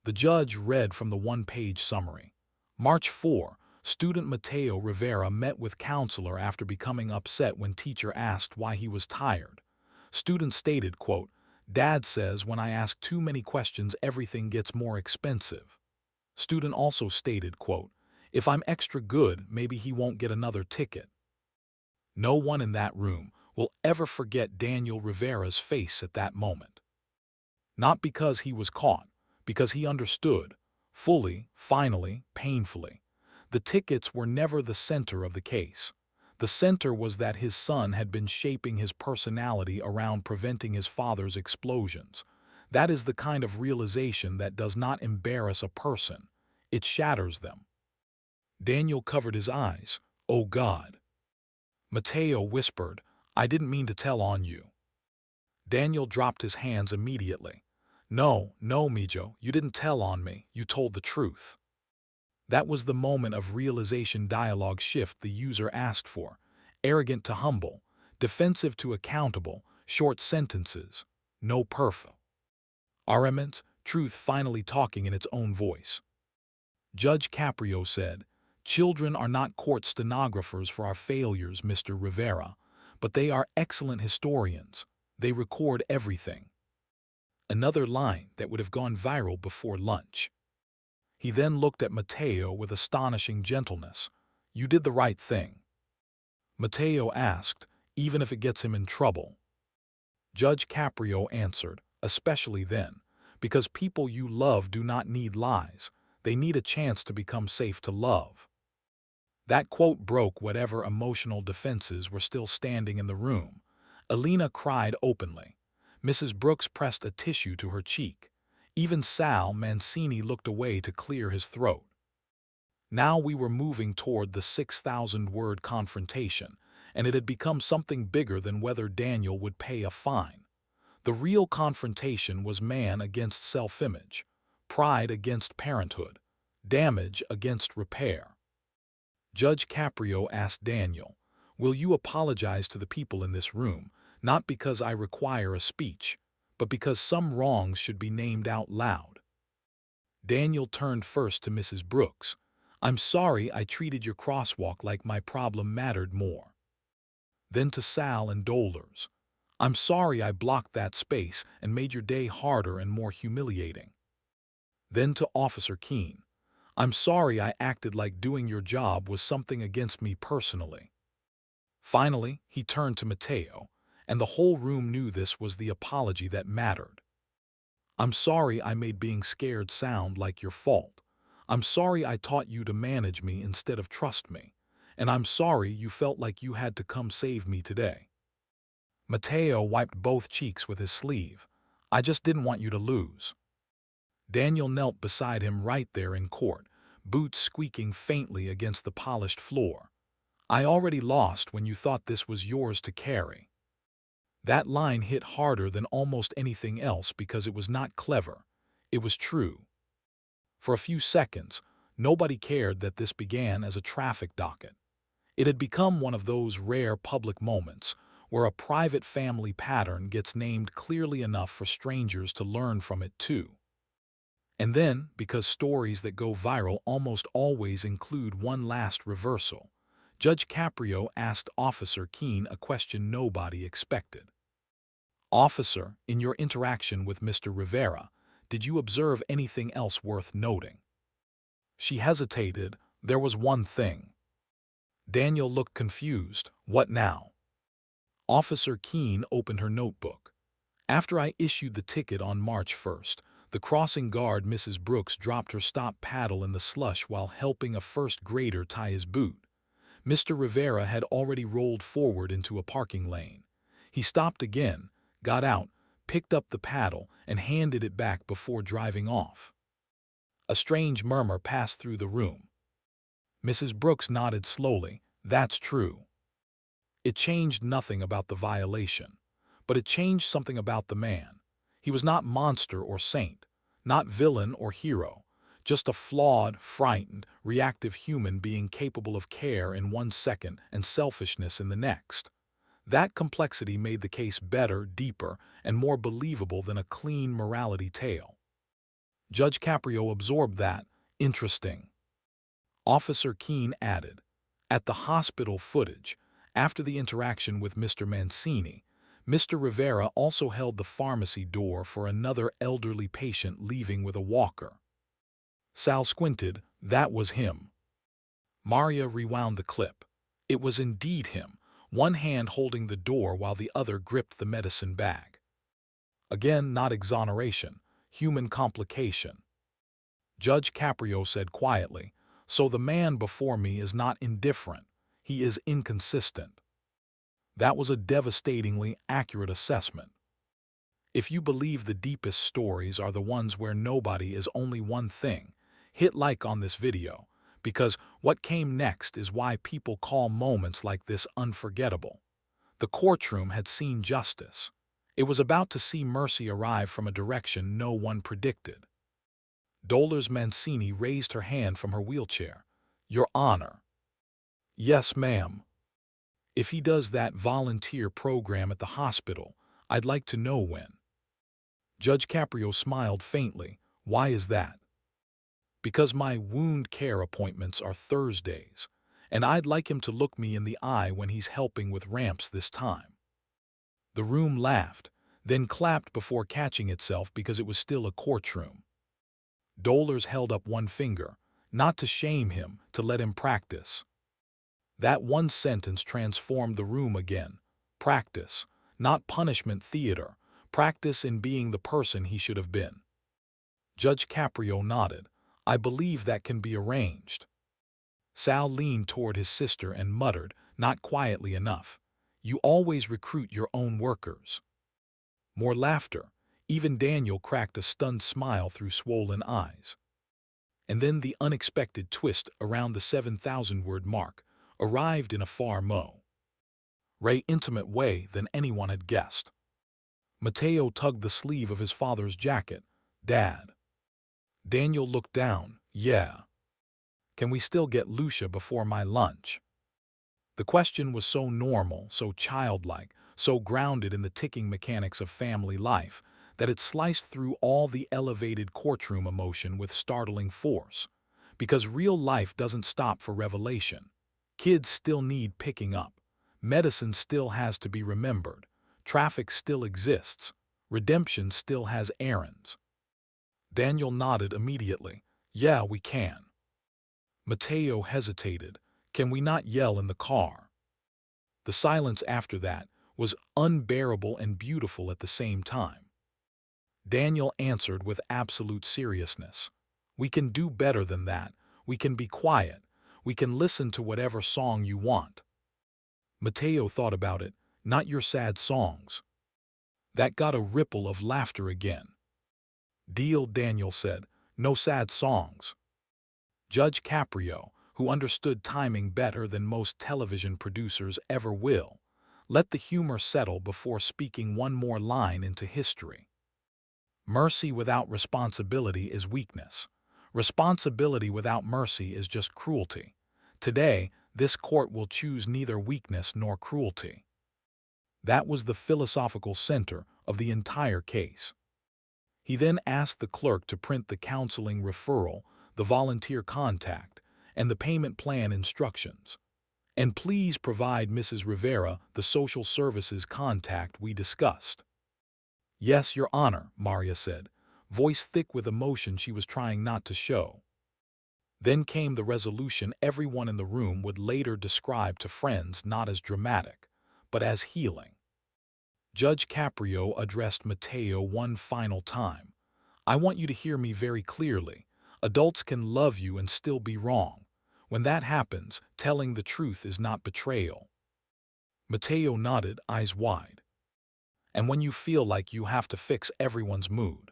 Speaker 1: The judge read from the one-page summary. March 4, student Mateo Rivera met with counselor after becoming upset when teacher asked why he was tired. Student stated, quote, "Dad says when I ask too many questions everything gets more expensive." Student also stated, quote, "If I'm extra good, maybe he won't get another ticket." No one in that room will ever forget Daniel Rivera's face at that moment. Not because he was caught, because he understood, fully, finally, painfully. The tickets were never the center of the case. The center was that his son had been shaping his personality around preventing his father's explosions. That is the kind of realization that does not embarrass a person. It shatters them. Daniel covered his eyes. "Oh God." Mateo whispered, "I didn't mean to tell on you." Daniel dropped his hands immediately. No, Mijo, you didn't tell on me, you told the truth." That was the moment of realization dialogue shift the user asked for. Arrogant to humble, defensive to accountable, short sentences, no perfect. Argument, truth finally talking in its own voice. Judge Caprio said, "Children are not court stenographers for our failures, Mr. Rivera, but they are excellent historians. They record everything." Another line that would have gone viral before lunch. He then looked at Mateo with astonishing gentleness. "You did the right thing." Mateo asked, "Even if it gets him in trouble?" Judge Caprio answered, "Especially then, because people you love do not need lies. They need a chance to become safe to love." That quote broke whatever emotional defenses were still standing in the room. Alina cried openly. Mrs. Brooks pressed a tissue to her cheek. Even Sal Mancini looked away to clear his throat. Now we were moving toward the 6,000-word confrontation, and it had become something bigger than whether Daniel would pay a fine. The real confrontation was man against self-image, pride against parenthood, damage against repair. Judge Caprio asked Daniel, "Will you apologize to the people in this room, not because I require a speech, but because some wrongs should be named out loud?" Daniel turned first to Mrs. Brooks. "I'm sorry I treated your crosswalk like my problem mattered more." Then to Sal and Dolers. "I'm sorry I blocked that space and made your day harder and more humiliating." Then to Officer Keene. "I'm sorry I acted like doing your job was something against me personally." Finally, he turned to Mateo, and the whole room knew this was the apology that mattered. "I'm sorry I made being scared sound like your fault. I'm sorry I taught you to manage me instead of trust me. And I'm sorry you felt like you had to come save me today." Mateo wiped both cheeks with his sleeve. "I just didn't want you to lose." Daniel knelt beside him right there in court, boots squeaking faintly against the polished floor. "I already lost when you thought this was yours to carry." That line hit harder than almost anything else because it was not clever. It was true. For a few seconds, nobody cared that this began as a traffic docket. It had become one of those rare public moments where a private family pattern gets named clearly enough for strangers to learn from it too. And then, because stories that go viral almost always include one last reversal, Judge Caprio asked Officer Keene a question nobody expected. "Officer, in your interaction with Mr. Rivera, did you observe anything else worth noting?" She hesitated. "There was one thing." Daniel looked confused. What now? Officer Keene opened her notebook. After I issued the ticket on March 1st, the crossing guard Mrs. Brooks dropped her stop paddle in the slush while helping a first grader tie his boot. Mr. Rivera had already rolled forward into a parking lane. He stopped again, got out, picked up the paddle, and handed it back before driving off. A strange murmur passed through the room. Mrs. Brooks nodded slowly. That's true. It changed nothing about the violation, but it changed something about the man. He was not monster or saint, not villain or hero, just a flawed, frightened, reactive human being capable of care in 1 second and selfishness in the next. That complexity made the case better, deeper, and more believable than a clean morality tale. Judge Caprio absorbed that. Interesting. Officer Keene added, at the hospital footage, after the interaction with Mr. Mancini, Mr. Rivera also held the pharmacy door for another elderly patient leaving with a walker. Sal squinted. That was him. Maria rewound the clip. It was indeed him, one hand holding the door while the other gripped the medicine bag. Again, not exoneration, human complication. Judge Caprio said quietly, so the man before me is not indifferent, he is inconsistent. That was a devastatingly accurate assessment. If you believe the deepest stories are the ones where nobody is only one thing, hit like on this video, because what came next is why people call moments like this unforgettable. The courtroom had seen justice. It was about to see mercy arrive from a direction no one predicted. Dolores Mancini raised her hand from her wheelchair. Your Honor. Yes, ma'am. If he does that volunteer program at the hospital, I'd like to know when. Judge Caprio smiled faintly. Why is that? Because my wound care appointments are Thursdays, and I'd like him to look me in the eye when he's helping with ramps this time. The room laughed, then clapped before catching itself because it was still a courtroom. Dolores held up one finger, not to shame him, to let him practice. That one sentence transformed the room again. Practice, not punishment theater, practice in being the person he should have been. Judge Caprio nodded. I believe that can be arranged. Sal leaned toward his sister and muttered, not quietly enough, you always recruit your own workers. More laughter. Even Daniel cracked a stunned smile through swollen eyes. And then the unexpected twist around the 7,000-word mark arrived in a far more intimate way than anyone had guessed. Mateo tugged the sleeve of his father's jacket. Dad. Daniel looked down. Yeah. Can we still get Lucia before my lunch? The question was so normal, so childlike, so grounded in the ticking mechanics of family life, that it sliced through all the elevated courtroom emotion with startling force. Because real life doesn't stop for revelation. Kids still need picking up. Medicine still has to be remembered. Traffic still exists. Redemption still has errands. Daniel nodded immediately. Yeah, we can. Mateo hesitated. Can we not yell in the car? The silence after that was unbearable and beautiful at the same time. Daniel answered with absolute seriousness. We can do better than that. We can be quiet. We can listen to whatever song you want. Mateo thought about it. Not your sad songs. That got a ripple of laughter again. Deal, Daniel said. No sad songs. Judge Caprio, who understood timing better than most television producers ever will, let the humor settle before speaking one more line into history. Mercy without responsibility is weakness. Responsibility without mercy is just cruelty. Today, this court will choose neither weakness nor cruelty. That was the philosophical center of the entire case. He then asked the clerk to print the counseling referral, the volunteer contact, and the payment plan instructions. And please provide Mrs. Rivera the social services contact we discussed. Yes, Your Honor, Maria said, voice thick with emotion she was trying not to show. Then came the resolution everyone in the room would later describe to friends not as dramatic, but as healing. Judge Caprio addressed Mateo one final time. I want you to hear me very clearly. Adults can love you and still be wrong. When that happens, telling the truth is not betrayal. Mateo nodded, eyes wide. And when you feel like you have to fix everyone's mood.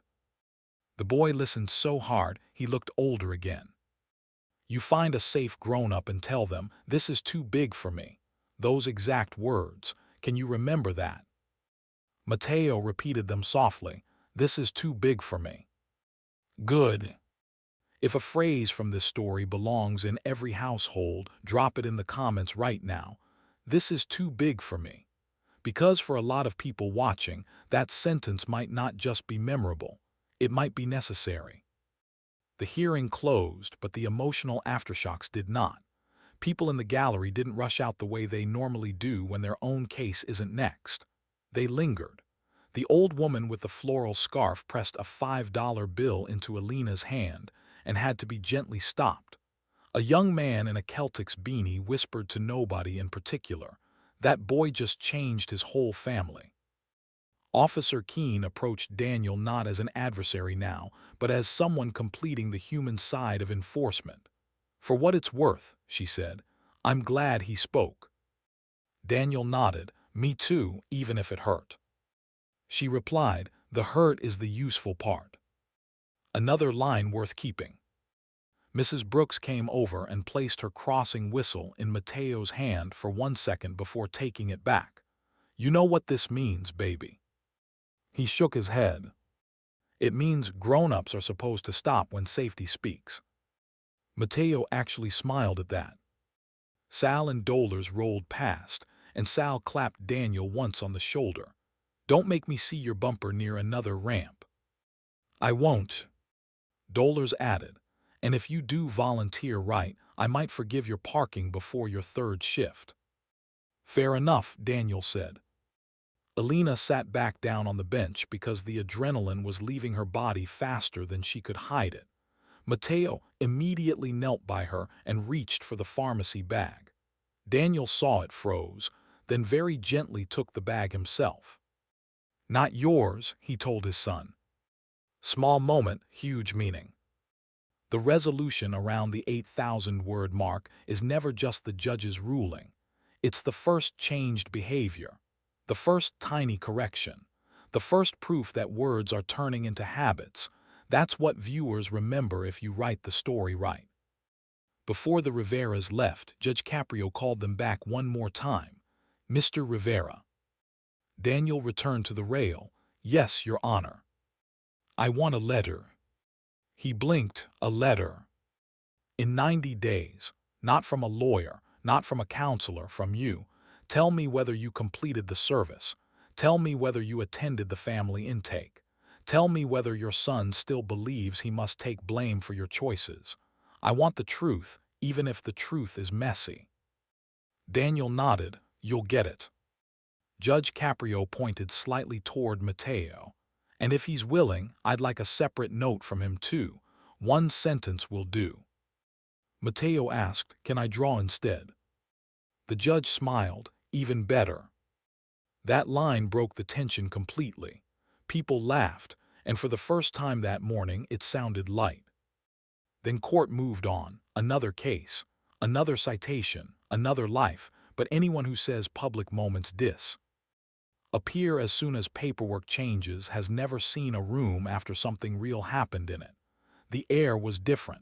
Speaker 1: The boy listened so hard, he looked older again. You find a safe grown-up and tell them, this is too big for me. Those exact words. Can you remember that? Mateo repeated them softly. This is too big for me. Good. If a phrase from this story belongs in every household, drop it in the comments right now. This is too big for me. Because for a lot of people watching, that sentence might not just be memorable. It might be necessary. The hearing closed, but the emotional aftershocks did not. People in the gallery didn't rush out the way they normally do when their own case isn't next. They lingered. The old woman with the floral scarf pressed a $5 bill into Alina's hand and had to be gently stopped. A young man in a Celtics beanie whispered to nobody in particular, that boy just changed his whole family. Officer Keene approached Daniel not as an adversary now, but as someone completing the human side of enforcement. For what it's worth, she said, I'm glad he spoke. Daniel nodded, me too, even if it hurt. She replied, the hurt is the useful part. Another line worth keeping. Mrs. Brooks came over and placed her crossing whistle in Mateo's hand for 1 second before taking it back. You know what this means, baby. He shook his head. It means grown-ups are supposed to stop when safety speaks. Mateo actually smiled at that. Sal and Dolers rolled past, and Sal clapped Daniel once on the shoulder. Don't make me see your bumper near another ramp. I won't. Dolers added, and if you do volunteer right, I might forgive your parking before your third shift. Fair enough, Daniel said. Alina sat back down on the bench because the adrenaline was leaving her body faster than she could hide it. Mateo immediately knelt by her and reached for the pharmacy bag. Daniel saw it, froze, then very gently took the bag himself. Not yours, he told his son. Small moment, huge meaning. The resolution around the 8,000-word mark is never just the judge's ruling. It's the first changed behavior, the first tiny correction, the first proof that words are turning into habits. That's what viewers remember if you write the story right. Before the Riveras left, Judge Caprio called them back one more time. Mr. Rivera. Daniel returned to the rail. Yes, Your Honor. I want a letter. He blinked. A letter. In 90 days. Not from a lawyer, not from a counselor, from you. Tell me whether you completed the service. Tell me whether you attended the family intake. Tell me whether your son still believes he must take blame for your choices. I want the truth, even if the truth is messy. Daniel nodded. You'll get it. Judge Caprio pointed slightly toward Mateo. And if he's willing, I'd like a separate note from him too. 1 sentence will do. Mateo asked, can I draw instead? The judge smiled. Even better. That line broke the tension completely. People laughed, and for the first time that morning it sounded light. Then court moved on. Another case, another citation, another life, but anyone who says public moments disappear as soon as paperwork changes has never seen a room after something real happened in it. The air was different.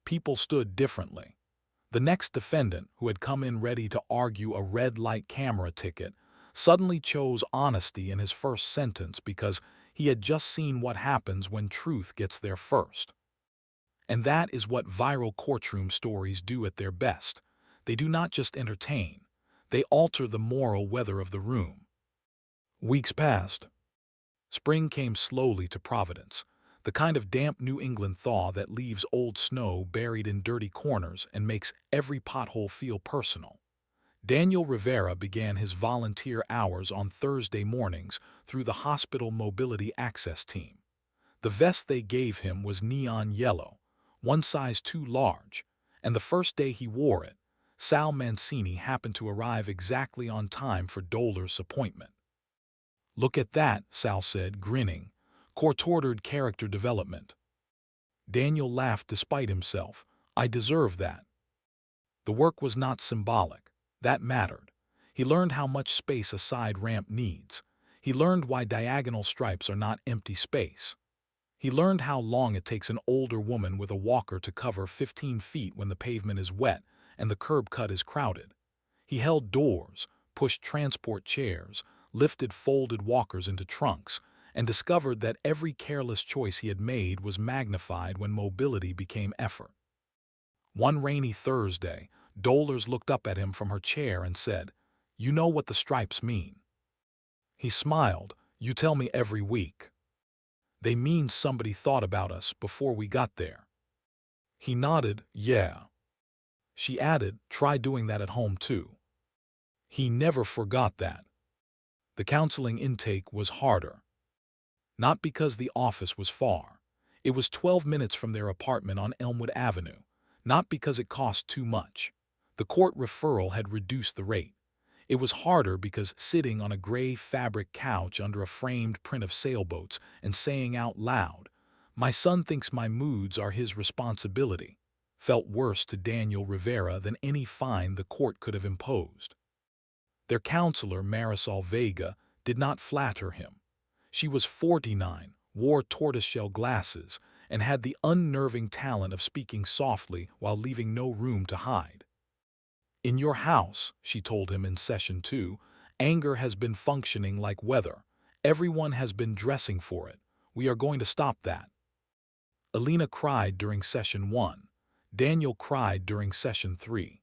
Speaker 1: People stood differently. The next defendant, who had come in ready to argue a red light camera ticket, suddenly chose honesty in his first sentence because he had just seen what happens when truth gets there first. And that is what viral courtroom stories do at their best. They do not just entertain. They alter the moral weather of the room. Weeks passed. Spring came slowly to Providence, the kind of damp New England thaw that leaves old snow buried in dirty corners and makes every pothole feel personal. Daniel Rivera began his volunteer hours on Thursday mornings through the hospital mobility access team. The vest they gave him was neon yellow, one size too large, and the first day he wore it, Sal Mancini happened to arrive exactly on time for Doller's appointment. "Look at that," Sal said, grinning. "Court-ordered character development." Daniel laughed despite himself. "I deserve that." The work was not symbolic. That mattered. He learned how much space a side ramp needs. He learned why diagonal stripes are not empty space. He learned how long it takes an older woman with a walker to cover 15 feet when the pavement is wet and the curb cut is crowded. He held doors, pushed transport chairs, lifted folded walkers into trunks, and discovered that every careless choice he had made was magnified when mobility became effort. One rainy Thursday, Dolores looked up at him from her chair and said, "You know what the stripes mean." He smiled. "You tell me every week." "They mean somebody thought about us before we got there." He nodded. "Yeah." She added, "Try doing that at home too." He never forgot that. The counseling intake was harder. Not because the office was far. It was 12 minutes from their apartment on Elmwood Avenue. Not because it cost too much. The court referral had reduced the rate. It was harder because sitting on a gray fabric couch under a framed print of sailboats and saying out loud, "My son thinks my moods are his responsibility," felt worse to Daniel Rivera than any fine the court could have imposed. Their counselor, Marisol Vega, did not flatter him. She was 49, wore tortoiseshell glasses, and had the unnerving talent of speaking softly while leaving no room to hide. "In your house," she told him in session 2, "anger has been functioning like weather. Everyone has been dressing for it. We are going to stop that." Alina cried during session 1. Daniel cried during session 3.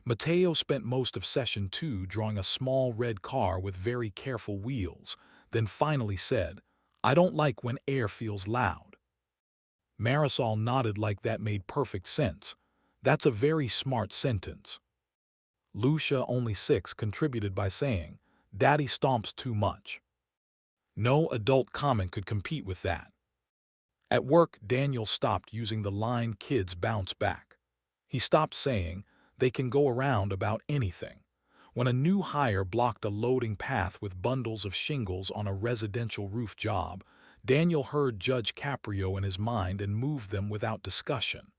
Speaker 1: Mateo spent most of session 2 drawing a small red car with very careful wheels, then finally said, "I don't like when air feels loud." Marisol nodded like that made perfect sense. "That's a very smart sentence." Lucia, only 6, contributed by saying, "Daddy stomps too much." No adult comment could compete with that. At work, Daniel stopped using the line "kids bounce back." He stopped saying, "They can go around about anything." When a new hire blocked a loading path with bundles of shingles on a residential roof job, Daniel heard Judge Caprio in his mind and moved them without discussion.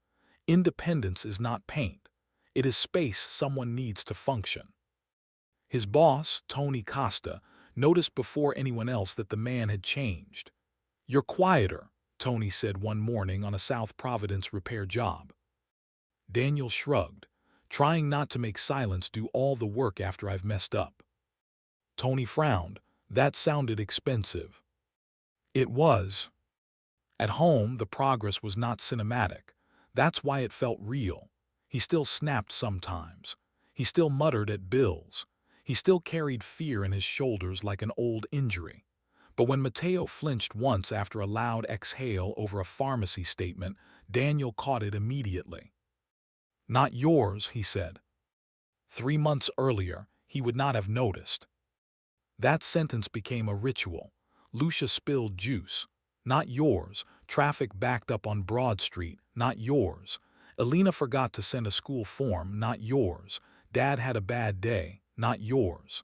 Speaker 1: Independence is not paint. It is space someone needs to function. His boss, Tony Costa, noticed before anyone else that the man had changed. "You're quieter," Tony said one morning on a South Providence repair job. Daniel shrugged, "Trying not to make silence do all the work after I've messed up." Tony frowned. That sounded expensive. It was. At home, the progress was not cinematic. That's why it felt real. He still snapped sometimes. He still muttered at bills. He still carried fear in his shoulders like an old injury. But when Mateo flinched once after a loud exhale over a pharmacy statement, Daniel caught it immediately. "Not yours," he said. 3 months earlier, he would not have noticed. That sentence became a ritual. Lucia spilled juice. "Not yours." Traffic backed up on Broad Street. "Not yours." Alina forgot to send a school form. "Not yours." Dad had a bad day. "Not yours."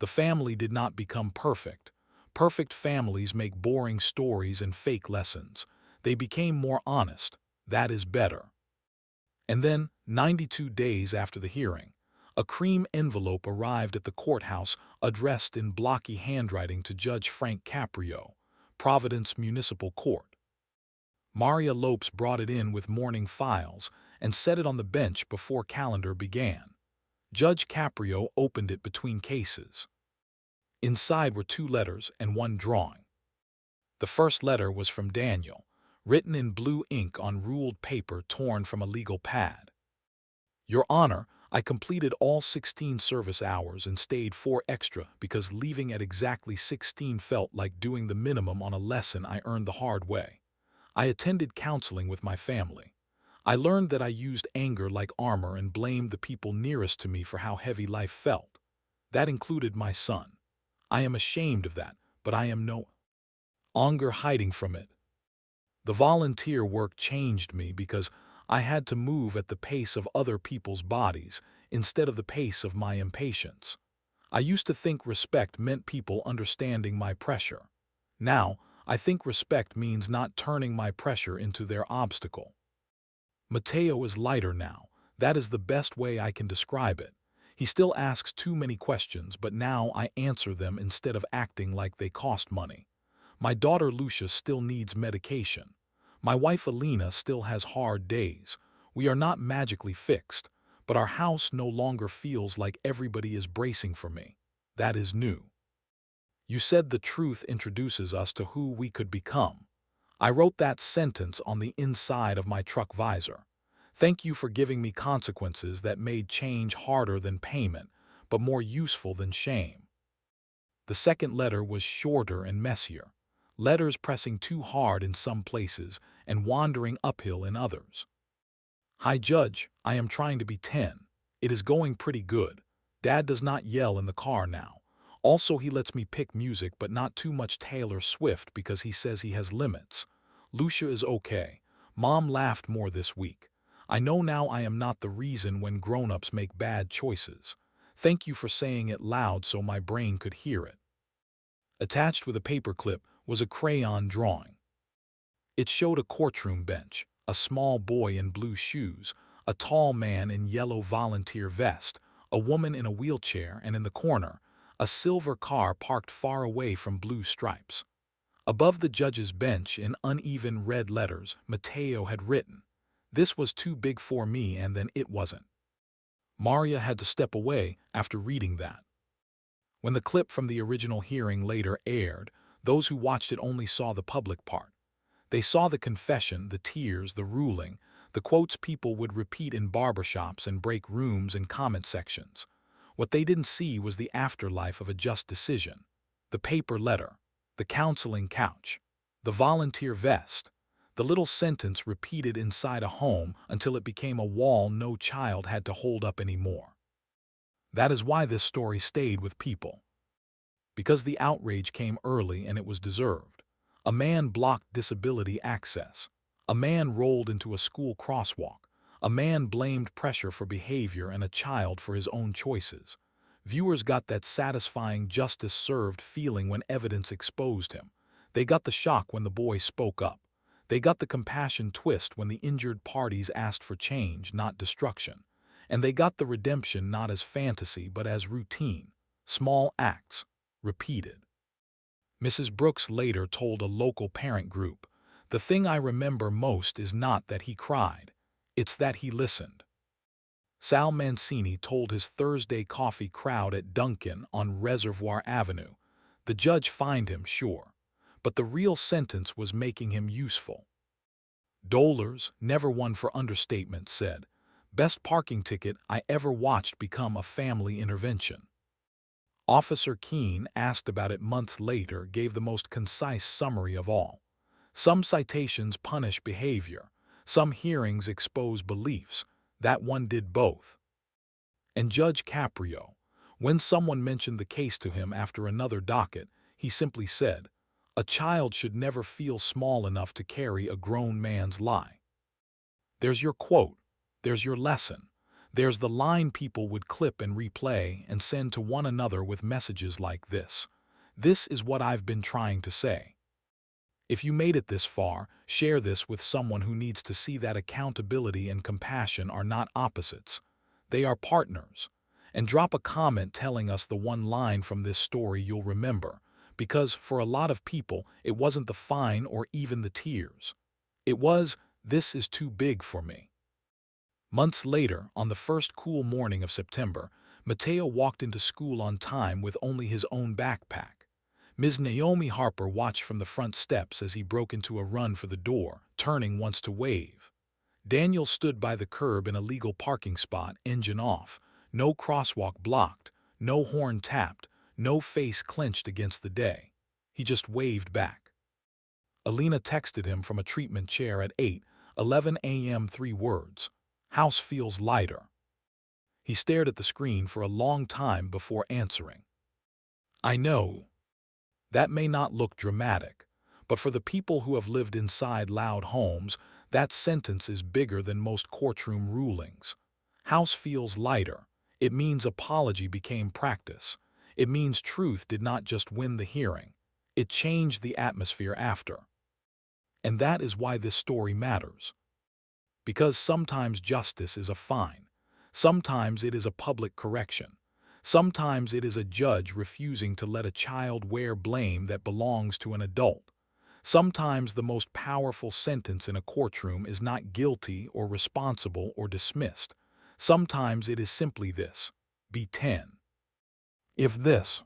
Speaker 1: The family did not become perfect. Perfect families make boring stories and fake lessons. They became more honest. That is better. And then, 92 days after the hearing, a cream envelope arrived at the courthouse addressed in blocky handwriting to Judge Frank Caprio, Providence Municipal Court. Maria Lopes brought it in with morning files and set it on the bench before calendar began. Judge Caprio opened it between cases. Inside were 2 letters and 1 drawing. The first letter was from Daniel, written in blue ink on ruled paper torn from a legal pad. "Your Honor, I completed all 16 service hours and stayed 4 extra because leaving at exactly 16 felt like doing the minimum on a lesson I earned the hard way. I attended counseling with my family. I learned that I used anger like armor and blamed the people nearest to me for how heavy life felt. That included my son. I am ashamed of that, but I am no longer hiding from it." The volunteer work changed me because I had to move at the pace of other people's bodies instead of the pace of my impatience. I used to think respect meant people understanding my pressure. Now, I think respect means not turning my pressure into their obstacle. Mateo is lighter now. That is the best way I can describe it. He still asks too many questions, but now I answer them instead of acting like they cost money. My daughter Lucia still needs medication. My wife Alina still has hard days. We are not magically fixed, but our house no longer feels like everybody is bracing for me. That is new. You said the truth introduces us to who we could become. I wrote that sentence on the inside of my truck visor. Thank you for giving me consequences that made change harder than payment, but more useful than shame. The second letter was shorter and messier. Letters pressing too hard in some places and wandering uphill in others. Hi Judge, I am trying to be 10. It is going pretty good. Dad does not yell in the car now. Also, he lets me pick music but not too much Taylor Swift because he says he has limits. Lucia is okay. Mom laughed more this week. I know now I am not the reason when grown-ups make bad choices. Thank you for saying it loud so my brain could hear it. Attached with a paperclip was a crayon drawing. It showed a courtroom bench, a small boy in blue shoes, a tall man in yellow volunteer vest, a woman in a wheelchair, and in the corner, a silver car parked far away from blue stripes. Above the judge's bench in uneven red letters, Mateo had written, "This was too big for me," and then it wasn't. Maria had to step away after reading that. When the clip from the original hearing later aired, those who watched it only saw the public part. They saw the confession, the tears, the ruling, the quotes people would repeat in barbershops and break rooms and comment sections. What they didn't see was the afterlife of a just decision. The paper letter, the counseling couch, the volunteer vest, the little sentence repeated inside a home until it became a wall no child had to hold up anymore. That is why this story stayed with people. Because the outrage came early and it was deserved. A man blocked disability access. A man rolled into a school crosswalk. A man blamed pressure for behavior and a child for his own choices. Viewers got that satisfying justice served feeling when evidence exposed him. They got the shock when the boy spoke up. They got the compassion twist when the injured parties asked for change, not destruction. And they got the redemption not as fantasy but as routine, small acts, repeated. Mrs. Brooks later told a local parent group, "The thing I remember most is not that he cried, it's that he listened." Sal Mancini told his Thursday coffee crowd at Dunkin' on Reservoir Avenue, "The judge fined him, sure, but the real sentence was making him useful." Dollars, never one for understatement, said, "Best parking ticket I ever watched become a family intervention." Officer Keene, asked about it months later, gave the most concise summary of all. Some citations punish behavior. Some hearings expose beliefs. That one did both. And Judge Caprio, when someone mentioned the case to him after another docket, he simply said, "A child should never feel small enough to carry a grown man's lie." There's your quote. There's your lesson. There's the line people would clip and replay and send to one another with messages like this. This is what I've been trying to say. If you made it this far, share this with someone who needs to see that accountability and compassion are not opposites. They are partners. And drop a comment telling us the one line from this story you'll remember, because for a lot of people, it wasn't the fine or even the tears. It was, "This is too big for me." Months later, on the first cool morning of September, Mateo walked into school on time with only his own backpack. Ms. Naomi Harper watched from the front steps as he broke into a run for the door, turning once to wave. Daniel stood by the curb in a legal parking spot, engine off, no crosswalk blocked, no horn tapped, no face clenched against the day. He just waved back. Alina texted him from a treatment chair at 8:11 a.m. 3 words. "House feels lighter." He stared at the screen for a long time before answering. "I know. That may not look dramatic, But for the people who have lived inside loud homes, that sentence is bigger than most courtroom rulings. House feels lighter. It means apology became practice. It means truth did not just win the hearing. It changed the atmosphere after. And that is why this story matters. Because sometimes justice is a fine. Sometimes it is a public correction. Sometimes it is a judge refusing to let a child wear blame that belongs to an adult. Sometimes the most powerful sentence in a courtroom is not guilty or responsible or dismissed. Sometimes it is simply this: be 10. If this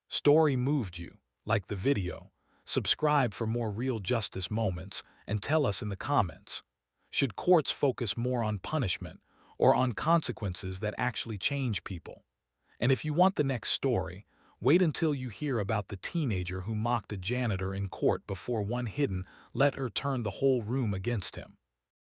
Speaker 1: story moved you, like the video, subscribe for more real justice moments, and tell us in the comments. Should courts focus more on punishment or on consequences that actually change people? And if you want the next story, wait until you hear about the teenager who mocked a janitor in court before one hidden let her turn the whole room against him.